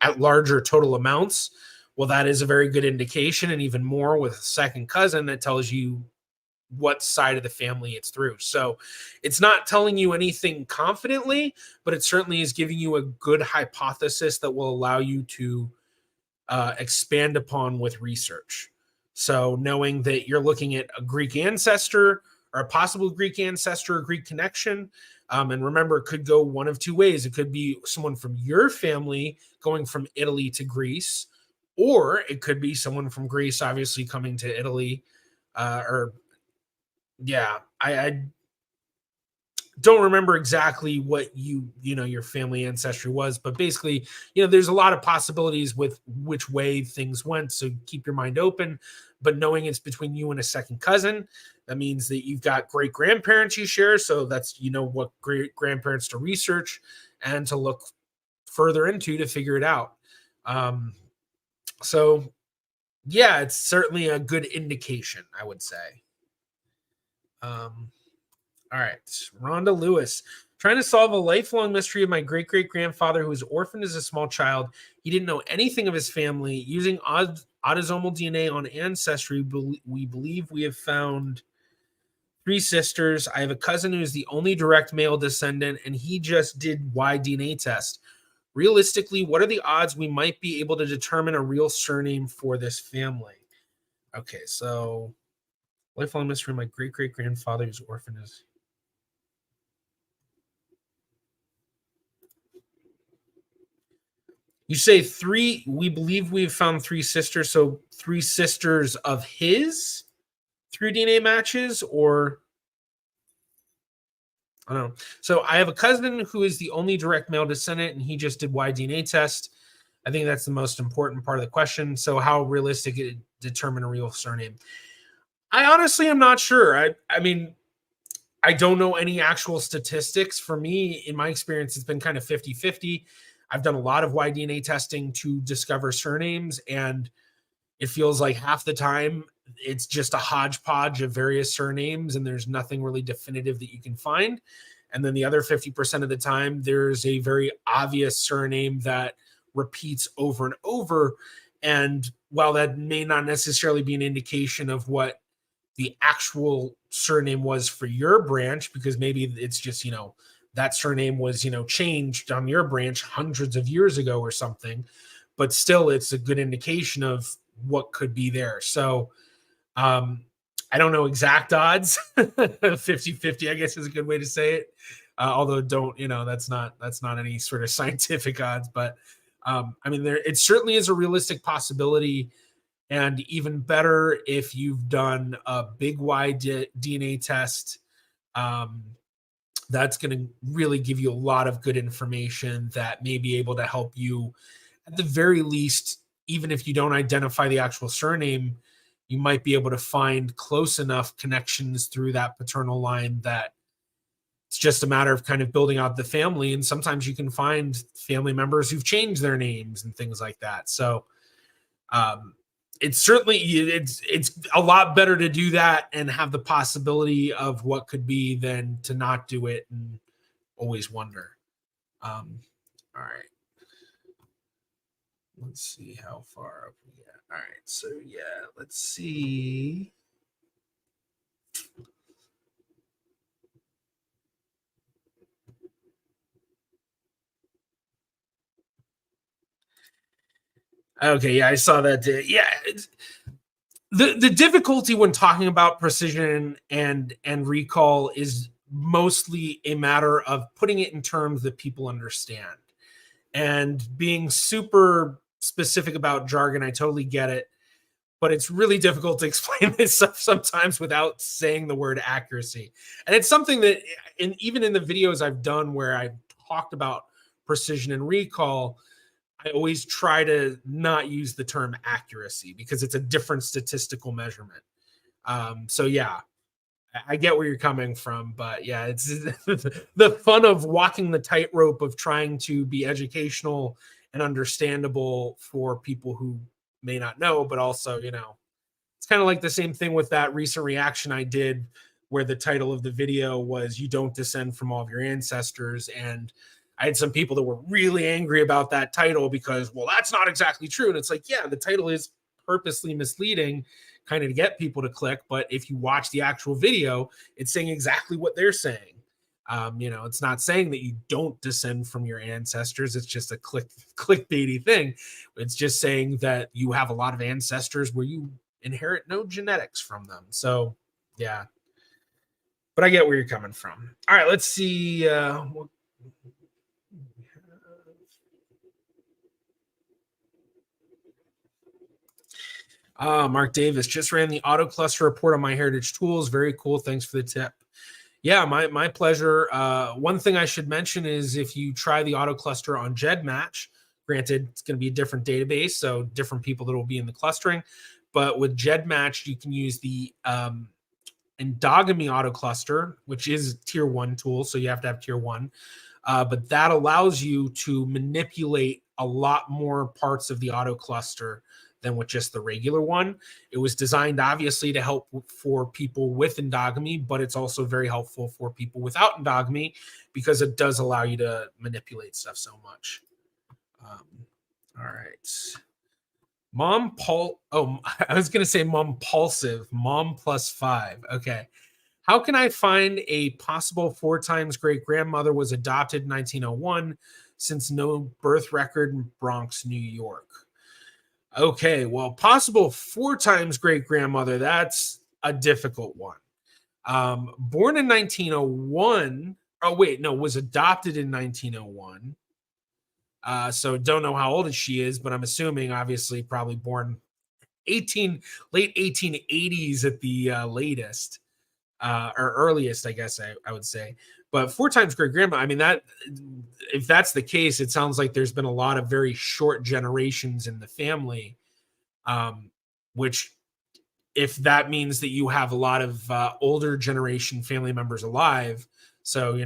at larger total amounts. Well, that is a very good indication. And even more with a second cousin, that tells you what side of the family it's through. So it's not telling you anything confidently, but it certainly is giving you a good hypothesis that will allow you to expand upon with research. So knowing that you're looking at a Greek ancestor or a possible Greek ancestor or Greek connection, and remember, it could go one of two ways. It could be someone from your family going from Italy to Greece, or it could be someone from Greece obviously coming to Italy. I don't remember exactly what your family ancestry was, but basically, there's a lot of possibilities with which way things went. So keep your mind open, but knowing it's between you and a second cousin, that means that you've got great grandparents you share. So that's, what great grandparents to research and to look further into to figure it out. So yeah, it's certainly a good indication, I would say. All right, Rhonda Lewis. Trying to solve a lifelong mystery of my great-great-grandfather who was orphaned as a small child. He didn't know anything of his family. Using autosomal DNA on Ancestry, we believe we have found 3 sisters. I have a cousin who is the only direct male descendant, and he just did Y-DNA test. Realistically, what are the odds we might be able to determine a real surname for this family? Okay, so lifelong mystery of my great-great-grandfather who's orphaned as... You say 3, we believe we've found 3 sisters, so 3 sisters of his through DNA matches, or I don't know. So I have a cousin who is the only direct male descendant, and he just did Y-DNA test. I think that's the most important part of the question. So how realistic it determine a real surname? I honestly am not sure. I mean, I don't know any actual statistics. For me, in my experience, it's been kind of 50-50. I've done a lot of Y-DNA testing to discover surnames, and it feels like half the time it's just a hodgepodge of various surnames, and there's nothing really definitive that you can find. And then the other 50% of the time, there's a very obvious surname that repeats over and over. And while that may not necessarily be an indication of what the actual surname was for your branch, because maybe it's just, that surname was, changed on your branch hundreds of years ago or something, but still it's a good indication of what could be there. So I don't know exact odds. 50-50, I guess, is a good way to say it. Although that's not any sort of scientific odds, but it certainly is a realistic possibility. And even better if you've done a big Y DNA test. That's going to really give you a lot of good information that may be able to help you, at the very least, even if you don't identify the actual surname, you might be able to find close enough connections through that paternal line that it's just a matter of kind of building out the family. And sometimes you can find family members who've changed their names and things like that. So it's certainly, it's a lot better to do that and have the possibility of what could be than to not do it and always wonder. All right. Let's see how far up we get. All right. So yeah, let's see. Okay, yeah, I saw that. Yeah, the difficulty when talking about precision and recall is mostly a matter of putting it in terms that people understand, and being super specific about jargon. I totally get it, but it's really difficult to explain this stuff sometimes without saying the word accuracy. And it's something that, even in the videos I've done where I've talked about precision and recall, I always try to not use the term accuracy because it's a different statistical measurement. So yeah, I get where you're coming from, but yeah, it's the fun of walking the tightrope of trying to be educational and understandable for people who may not know, but also, it's kind of like the same thing with that recent reaction I did where the title of the video was "You Don't Descend from All of Your Ancestors." And I had some people that were really angry about that title because, well, that's not exactly true. And it's like, yeah, the title is purposely misleading, kind of to get people to click. But if you watch the actual video, it's saying exactly what they're saying. It's not saying that you don't descend from your ancestors. It's just a clickbaity thing. It's just saying that you have a lot of ancestors where you inherit no genetics from them. So, yeah. But I get where you're coming from. All right, let's see. Mark Davis just ran the auto cluster report on MyHeritage Tools. Very cool. Thanks for the tip. Yeah, my pleasure. One thing I should mention is if you try the auto cluster on GEDmatch, granted, it's going to be a different database, so different people that will be in the clustering. But with GEDmatch, you can use the endogamy auto cluster, which is tier 1 tool, so you have to have tier 1. But that allows you to manipulate a lot more parts of the auto cluster than with just the regular one. It was designed obviously to help for people with endogamy, but it's also very helpful for people without endogamy because it does allow you to manipulate stuff so much. All right. I was going to say Mompulsive, Mom plus 5. Okay. How can I find a possible 4 times great grandmother was adopted in 1901 since no birth record in Bronx, New York? Okay, well, possible 4 times great grandmother, that's a difficult one. Born in 1901. Oh, wait, no, was adopted in 1901. So don't know how old she is, but I'm assuming obviously probably born late 1880s at the latest. Or earliest, I guess I would say. But 4 times great grandma, I mean, that if that's the case, it sounds like there's been a lot of very short generations in the family, which, if that means that you have a lot of older generation family members alive. So,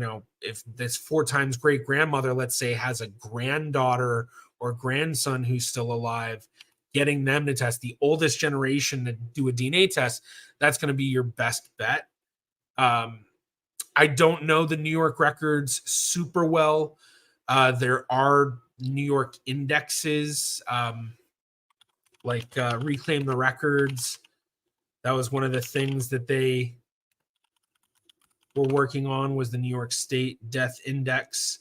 if this 4 times great grandmother, let's say, has a granddaughter or grandson who's still alive, getting them to test the oldest generation to do a DNA test, that's going to be your best bet. I don't know the New York records super well. There are New York indexes, like Reclaim the Records. That was one of the things that they were working on, was the New York State Death Index.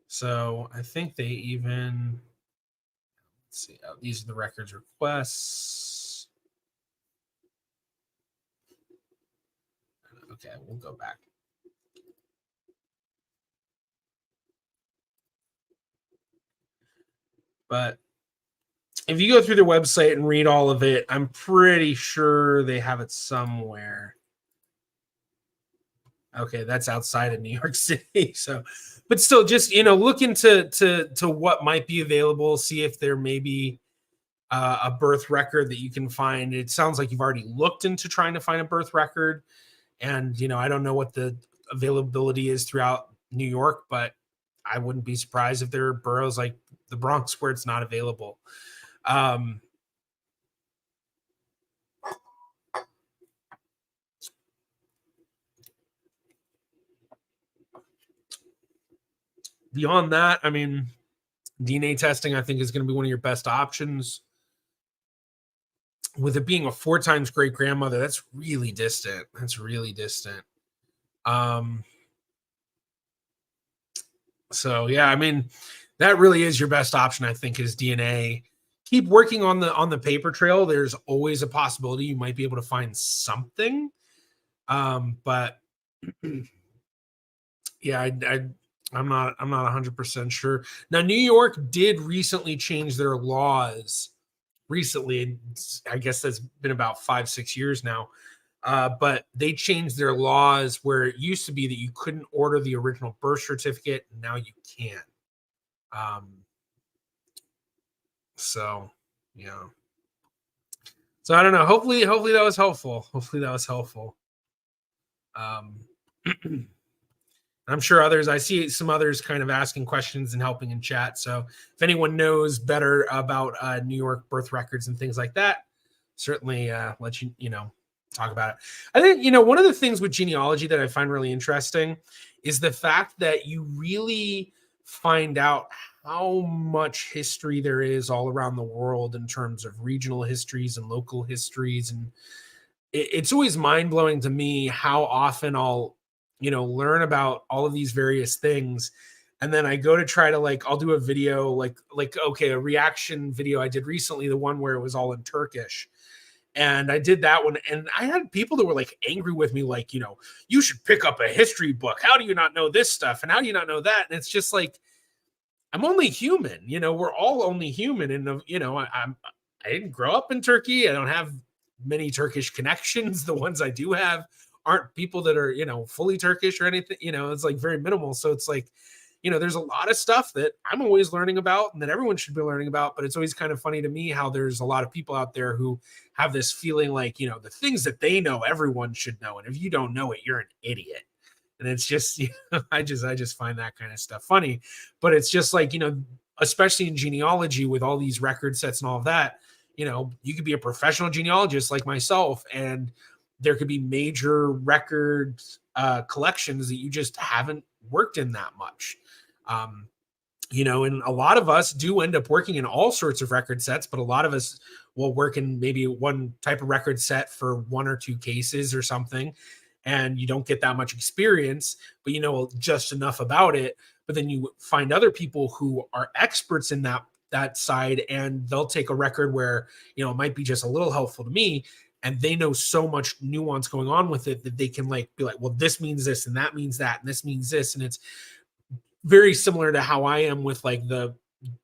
So I think they even, let's see, these are the records requests. Okay, we'll go back. But if you go through their website and read all of it, I'm pretty sure they have it somewhere. Okay, that's outside of New York City. So, but still, just look into what might be available. See if there may be a birth record that you can find. It sounds like you've already looked into trying to find a birth record, and I don't know what the availability is throughout New York, but I wouldn't be surprised if there are boroughs like the Bronx where it's not available. Beyond that, I mean, DNA testing, I think, is going to be one of your best options. With it being a 4 times great grandmother, that's really distant. So yeah, I mean, that really is your best option, I think, is DNA. Keep working on the paper trail. There's always a possibility you might be able to find something. But yeah, I'm not 100% sure. Now, New York did recently change their laws. Recently, I guess that's been about 5-6 years now. But they changed their laws where it used to be that you couldn't order the original birth certificate. Now you can. So yeah. So I don't know. Hopefully that was helpful. I'm sure others, I see some others kind of asking questions and helping in chat. So if anyone knows better about New York birth records and things like that, certainly let you talk about it. I think, one of the things with genealogy that I find really interesting is the fact that you really find out how much history there is all around the world in terms of regional histories and local histories. And it's always mind-blowing to me how often I'll learn about all of these various things, and then I go to try to, I'll do a video like okay, a reaction video I did recently, the one where it was all in Turkish. And I did that one, and I had people that were angry with me, you should pick up a history book. How do you not know this stuff? And how do you not know that? And it's just I'm only human, we're all only human. And, I didn't grow up in Turkey. I don't have many Turkish connections. The ones I do have aren't people that are, fully Turkish or anything, it's very minimal. So it's there's a lot of stuff that I'm always learning about and that everyone should be learning about. But it's always kind of funny to me how there's a lot of people out there who have this feeling the things that they know, everyone should know. And if you don't know it, you're an idiot. And it's just, I just find that kind of stuff funny. But it's just especially in genealogy with all these record sets and all of that, you could be a professional genealogist like myself, and there could be major record collections that you just haven't worked in that much. And a lot of us do end up working in all sorts of record sets, but a lot of us will work in maybe one type of record set for 1 or 2 cases or something. And you don't get that much experience, but you know just enough about it. But then you find other people who are experts in that side, and they'll take a record where it might be just a little helpful to me, and they know so much nuance going on with it that they can be like, well, this means this and that means that and this means this. And it's very similar to how I am with the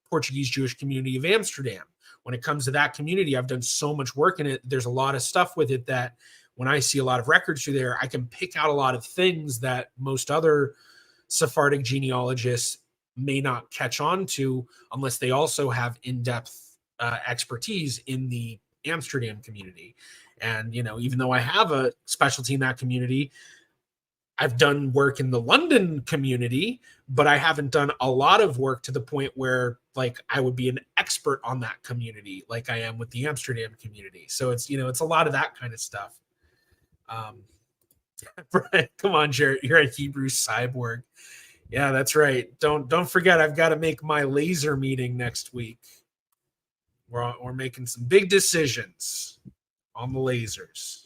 Portuguese Jewish community of Amsterdam. When it comes to that community, I've done so much work in it. There's a lot of stuff with it that when I see a lot of records through there, I can pick out a lot of things that most other Sephardic genealogists may not catch on to unless they also have in-depth expertise in the Amsterdam community. And, even though I have a specialty in that community, I've done work in the London community, but I haven't done a lot of work to the point where like I would be an expert on that community like I am with the Amsterdam community. So it's, it's a lot of that kind of stuff. Brian, come on, Jared, you're a Hebrew cyborg. Yeah, that's right. Don't forget, I've got to make my laser meeting next week. We're making some big decisions on the lasers.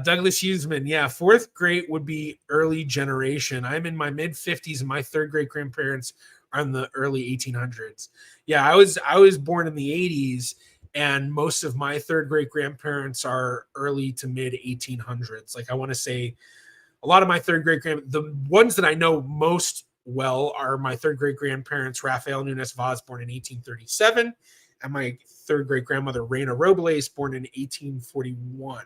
Douglas Hughesman, yeah, fourth grade would be early generation. I'm in my mid 50s, and my third great grandparents are in the early 1800s. Yeah, I was born in the 80s, and most of my third great grandparents are early to mid 1800s. Like I want to say, a lot of my third great the ones that I know most well are my third great grandparents, Rafael Nunes Vaz, born in 1837, and my third great grandmother, Reina Robles, born in 1841.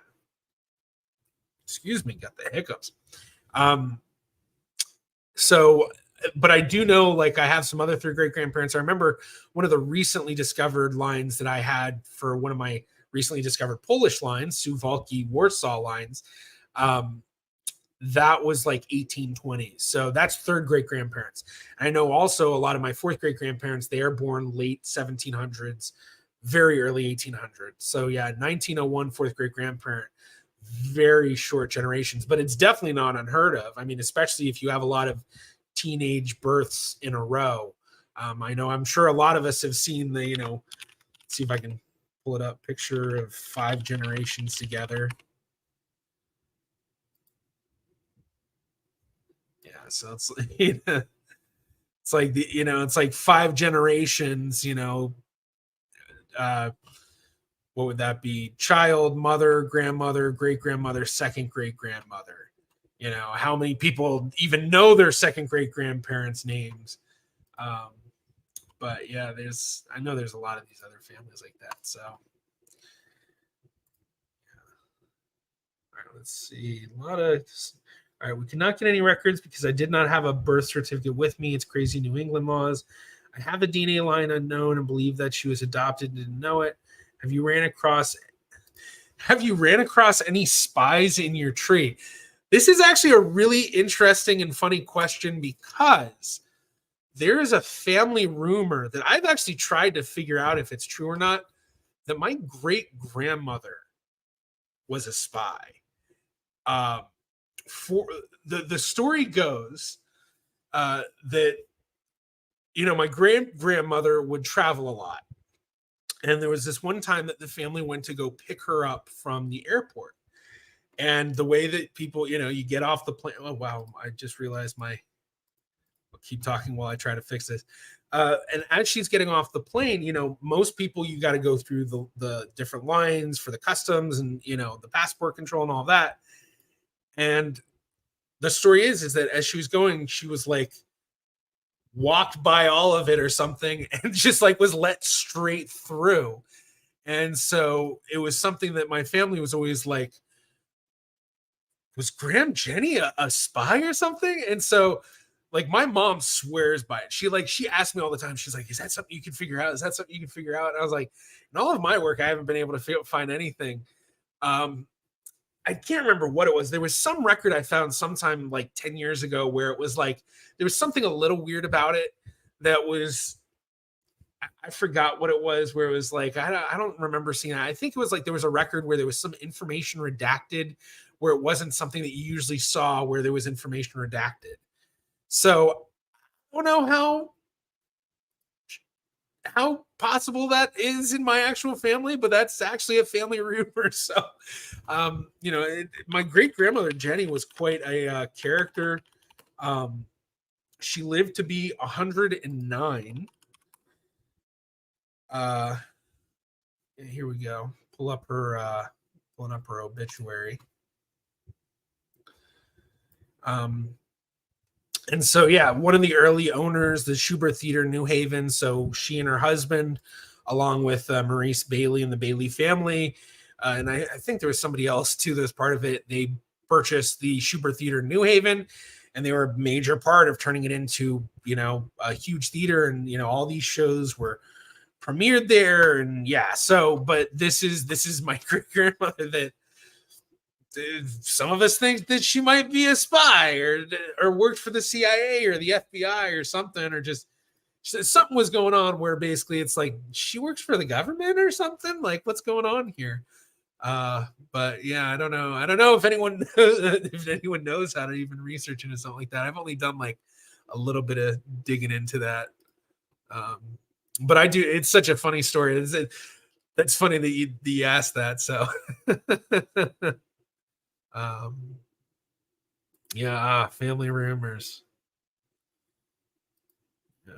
Excuse me, got the hiccups. So, but I do know, like, I have some other third great grandparents. I remember one of the recently discovered lines that I had for one of my recently discovered Polish lines, Suwalki Warsaw lines. That was like 1820s. So that's third great grandparents. I know also a lot of my fourth great grandparents, they are born late 1700s, very early 1800s. So yeah, 1901 fourth great grandparent, very short generations, but it's definitely not unheard of. I mean, especially if you have a lot of teenage births in a row. I'm sure a lot of us have seen the, let's see if I can pull it up, picture of 5 generations together. Yeah, so it's it's like it's like 5 generations. What would that be? Child, mother, grandmother, great grandmother, second great grandmother. How many people even know their second great grandparents' names? But yeah, I know there's a lot of these other families like that. So, yeah. All right, let's see. All right, we cannot get any records because I did not have a birth certificate with me. It's crazy New England laws. I have a DNA line unknown and believe that she was adopted and didn't know it. Have you ran across any spies in your tree? This is actually a really interesting and funny question because there is a family rumor that I've actually tried to figure out if it's true or not, that my great grandmother was a spy. For the story goes that my grandmother would travel a lot, and there was this one time that the family went to go pick her up from the airport, and the way that people, you get off the plane. Oh wow, I just realized I'll keep talking while I try to fix this. And as she's getting off the plane, most people, you got to go through the different lines for the customs and the passport control and all that. And the story is that as she was going, she was like walked by all of it or something and just like was let straight through. And so it was something that my family was always like, was Graham Jenny a spy or something? And so like my mom swears by it. She asked me all the time. She's like, is that something you can figure out? Is that something you can figure out? And I was like, in all of my work, I haven't been able to find anything. I can't remember what it was. There was some record I found sometime like 10 years ago where it was like, there was something a little weird about it that was, I forgot what it was, where it was like, I don't remember seeing it. I think it was like, there was a record where there was some information redacted, where it wasn't something that you usually saw where there was information redacted. So I don't know how possible that is in my actual family, but that's actually a family rumor. So, my great grandmother Jenny was quite a character. She lived to be 109. Here we go. Pulling up her obituary. And so, yeah, one of the early owners, the Schubert Theater, New Haven. So she and her husband, along with Maurice Bailey and the Bailey family, and I think there was somebody else too that was part of it. They purchased the Schubert Theater, New Haven, and they were a major part of turning it into, a huge theater. And, all these shows were premiered there. And yeah, so, but this is my great grandmother that some of us think that she might be a spy or worked for the CIA or the FBI or something, or just something was going on where basically it's like she works for the government or something. Like, what's going on here? But yeah, I don't know. I don't know if anyone knows how to even research into something like that. I've only done like a little bit of digging into that. But I do. It's such a funny story. That's funny that you asked that. So, yeah, family rumors. Yeah.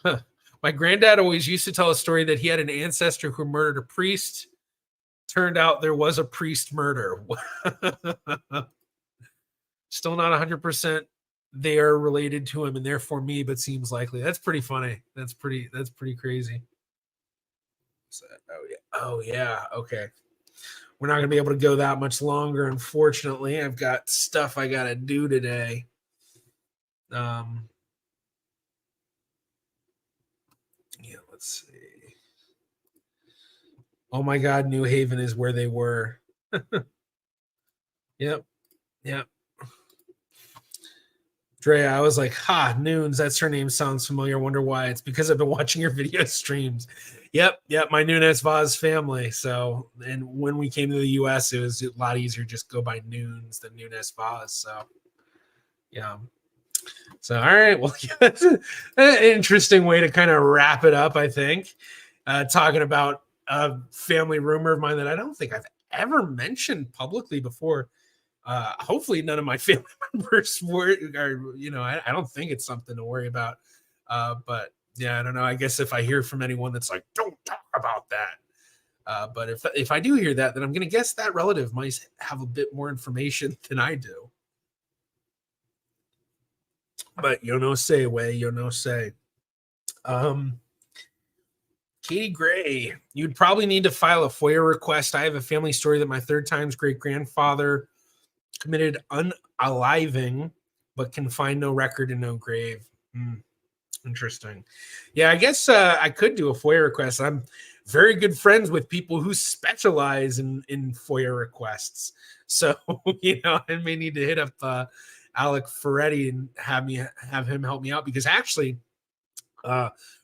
Huh. My granddad always used to tell a story that he had an ancestor who murdered a priest. Turned out there was a priest murder. Still not 100% they are related to him and therefore me, but seems likely. That's pretty funny. That's pretty crazy. Oh yeah. Okay. We're not going to be able to go that much longer, unfortunately. I've got stuff I got to do today. Yeah, let's see. Oh my God, New Haven is where they were. Yep. Drea, I was like, Noons, that's her name, sounds familiar. Wonder why. It's because I've been watching your video streams. Yep, my Nunes Vaz family. So, and when we came to the US, it was a lot easier just go by Noons than Nunes Vaz. So, yeah. So, all right. Well, that's an interesting way to kind of wrap it up, I think. Talking about a family rumor of mine that I don't think I've ever mentioned publicly before. Hopefully none of my family members were, I don't think it's something to worry about. But yeah, I don't know. I guess if I hear from anyone that's like, don't talk about that. But if I do hear that, then I'm going to guess that relative might have a bit more information than I do. But no say way, no say. Katie Gray, you'd probably need to file a FOIA request. I have a family story that my third time's great-grandfather committed unaliving, but can find no record and no grave. Interesting. Yeah, I guess I could do a FOIA request. I'm very good friends with people who specialize in FOIA requests. So, I may need to hit up Alec Ferretti and have him help me out, because actually,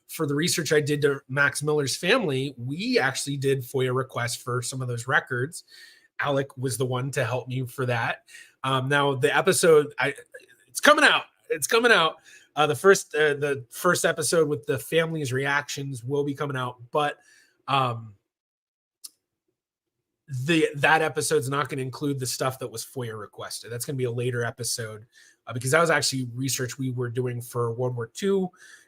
for the research I did to Max Miller's family, we actually did FOIA requests for some of those records. Alec was the one to help me for that. Now the episode, it's coming out. The first episode with the family's reactions will be coming out, but that episode's not going to include the stuff that was FOIA requested. That's going to be a later episode, because that was actually research we were doing for World War II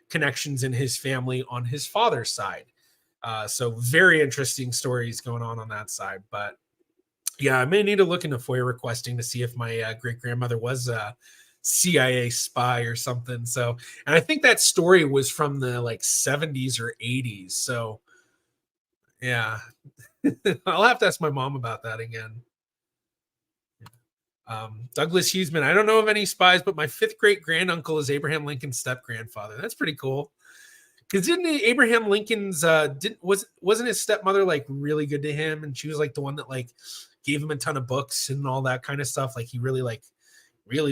connections in his family on his father's side. So very interesting stories going on that side. But yeah, I may need to look into FOIA requesting to see if my great-grandmother was a CIA spy or something. So, and I think that story was from the 70s or 80s. So yeah, I'll have to ask my mom about that again. Douglas Huseman, I don't know of any spies, but my fifth great-granduncle is Abraham Lincoln's step-grandfather. That's pretty cool. Because didn't Abraham Lincoln's wasn't his stepmother really good to him, and she was the one that gave him a ton of books and all that kind of stuff. He really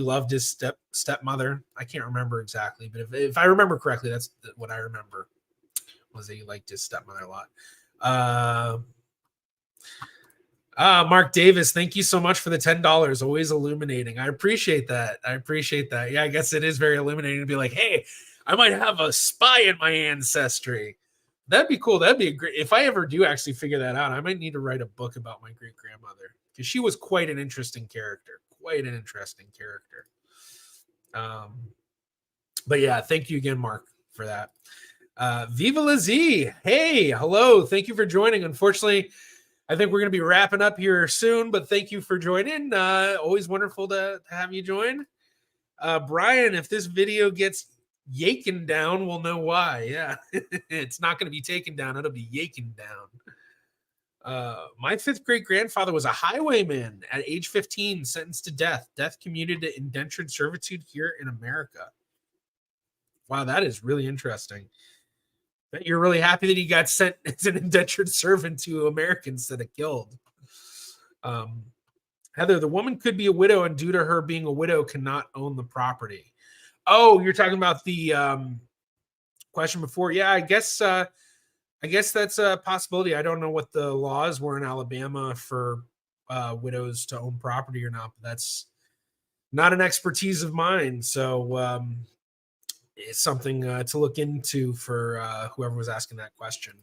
loved his stepmother. I can't remember exactly, but if I remember correctly, that's what I remember, was that he liked his stepmother a lot. Mark Davis, thank you so much for the $10. Always illuminating. I appreciate that. Yeah, I guess it is very illuminating to be like, hey, I might have a spy in my ancestry. That'd be cool. That'd be great. If I ever do actually figure that out, I might need to write a book about my great-grandmother, because she was quite an interesting character. But yeah, thank you again, Mark, for that. Viva la Z. Hey, hello. Thank you for joining. Unfortunately, I think we're going to be wrapping up here soon, but thank you for joining. Always wonderful to have you join. Brian, if this video gets yaken down, we'll know why. Yeah, it's not going to be taken down. It'll be yaken down. My fifth great-grandfather was a highwayman at age 15, sentenced to death. Death commuted to indentured servitude here in America. Wow, that is really interesting. Bet you're really happy that he got sent as an indentured servant to America instead of killed. Heather, the woman could be a widow, and due to her being a widow, cannot own the property. Oh, you're talking about the question before. Yeah, I guess that's a possibility. I don't know what the laws were in Alabama for widows to own property or not, but that's not an expertise of mine. So it's something to look into for whoever was asking that question.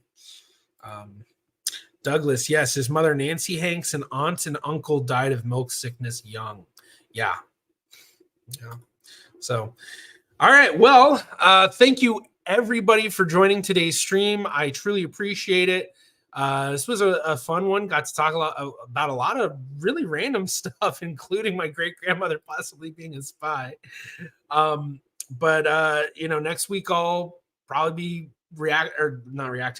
Douglas, yes, his mother Nancy Hanks and aunt and uncle died of milk sickness young. Yeah. So, all right. Well, thank you everybody for joining today's stream. I truly appreciate it. This was a fun one. Got to talk about a lot of really random stuff, including my great grandmother possibly being a spy. But next week I'll probably be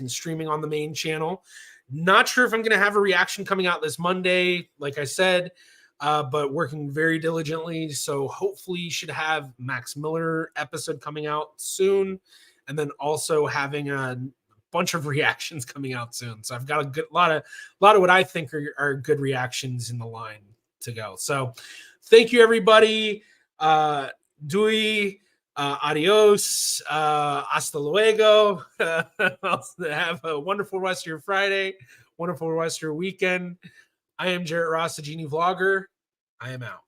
streaming on the main channel. Not sure if I'm going to have a reaction coming out this Monday, like I said, but working very diligently. So hopefully you should have Max Miller episode coming out soon, and then also having a bunch of reactions coming out soon. So I've got a lot of what I think are good reactions in the line to go. So thank you, everybody. Dewey. Adios. Hasta luego. Have a wonderful rest of your Friday. Wonderful rest of your weekend. I am Jarrett Ross, the Genie Vlogger. I am out.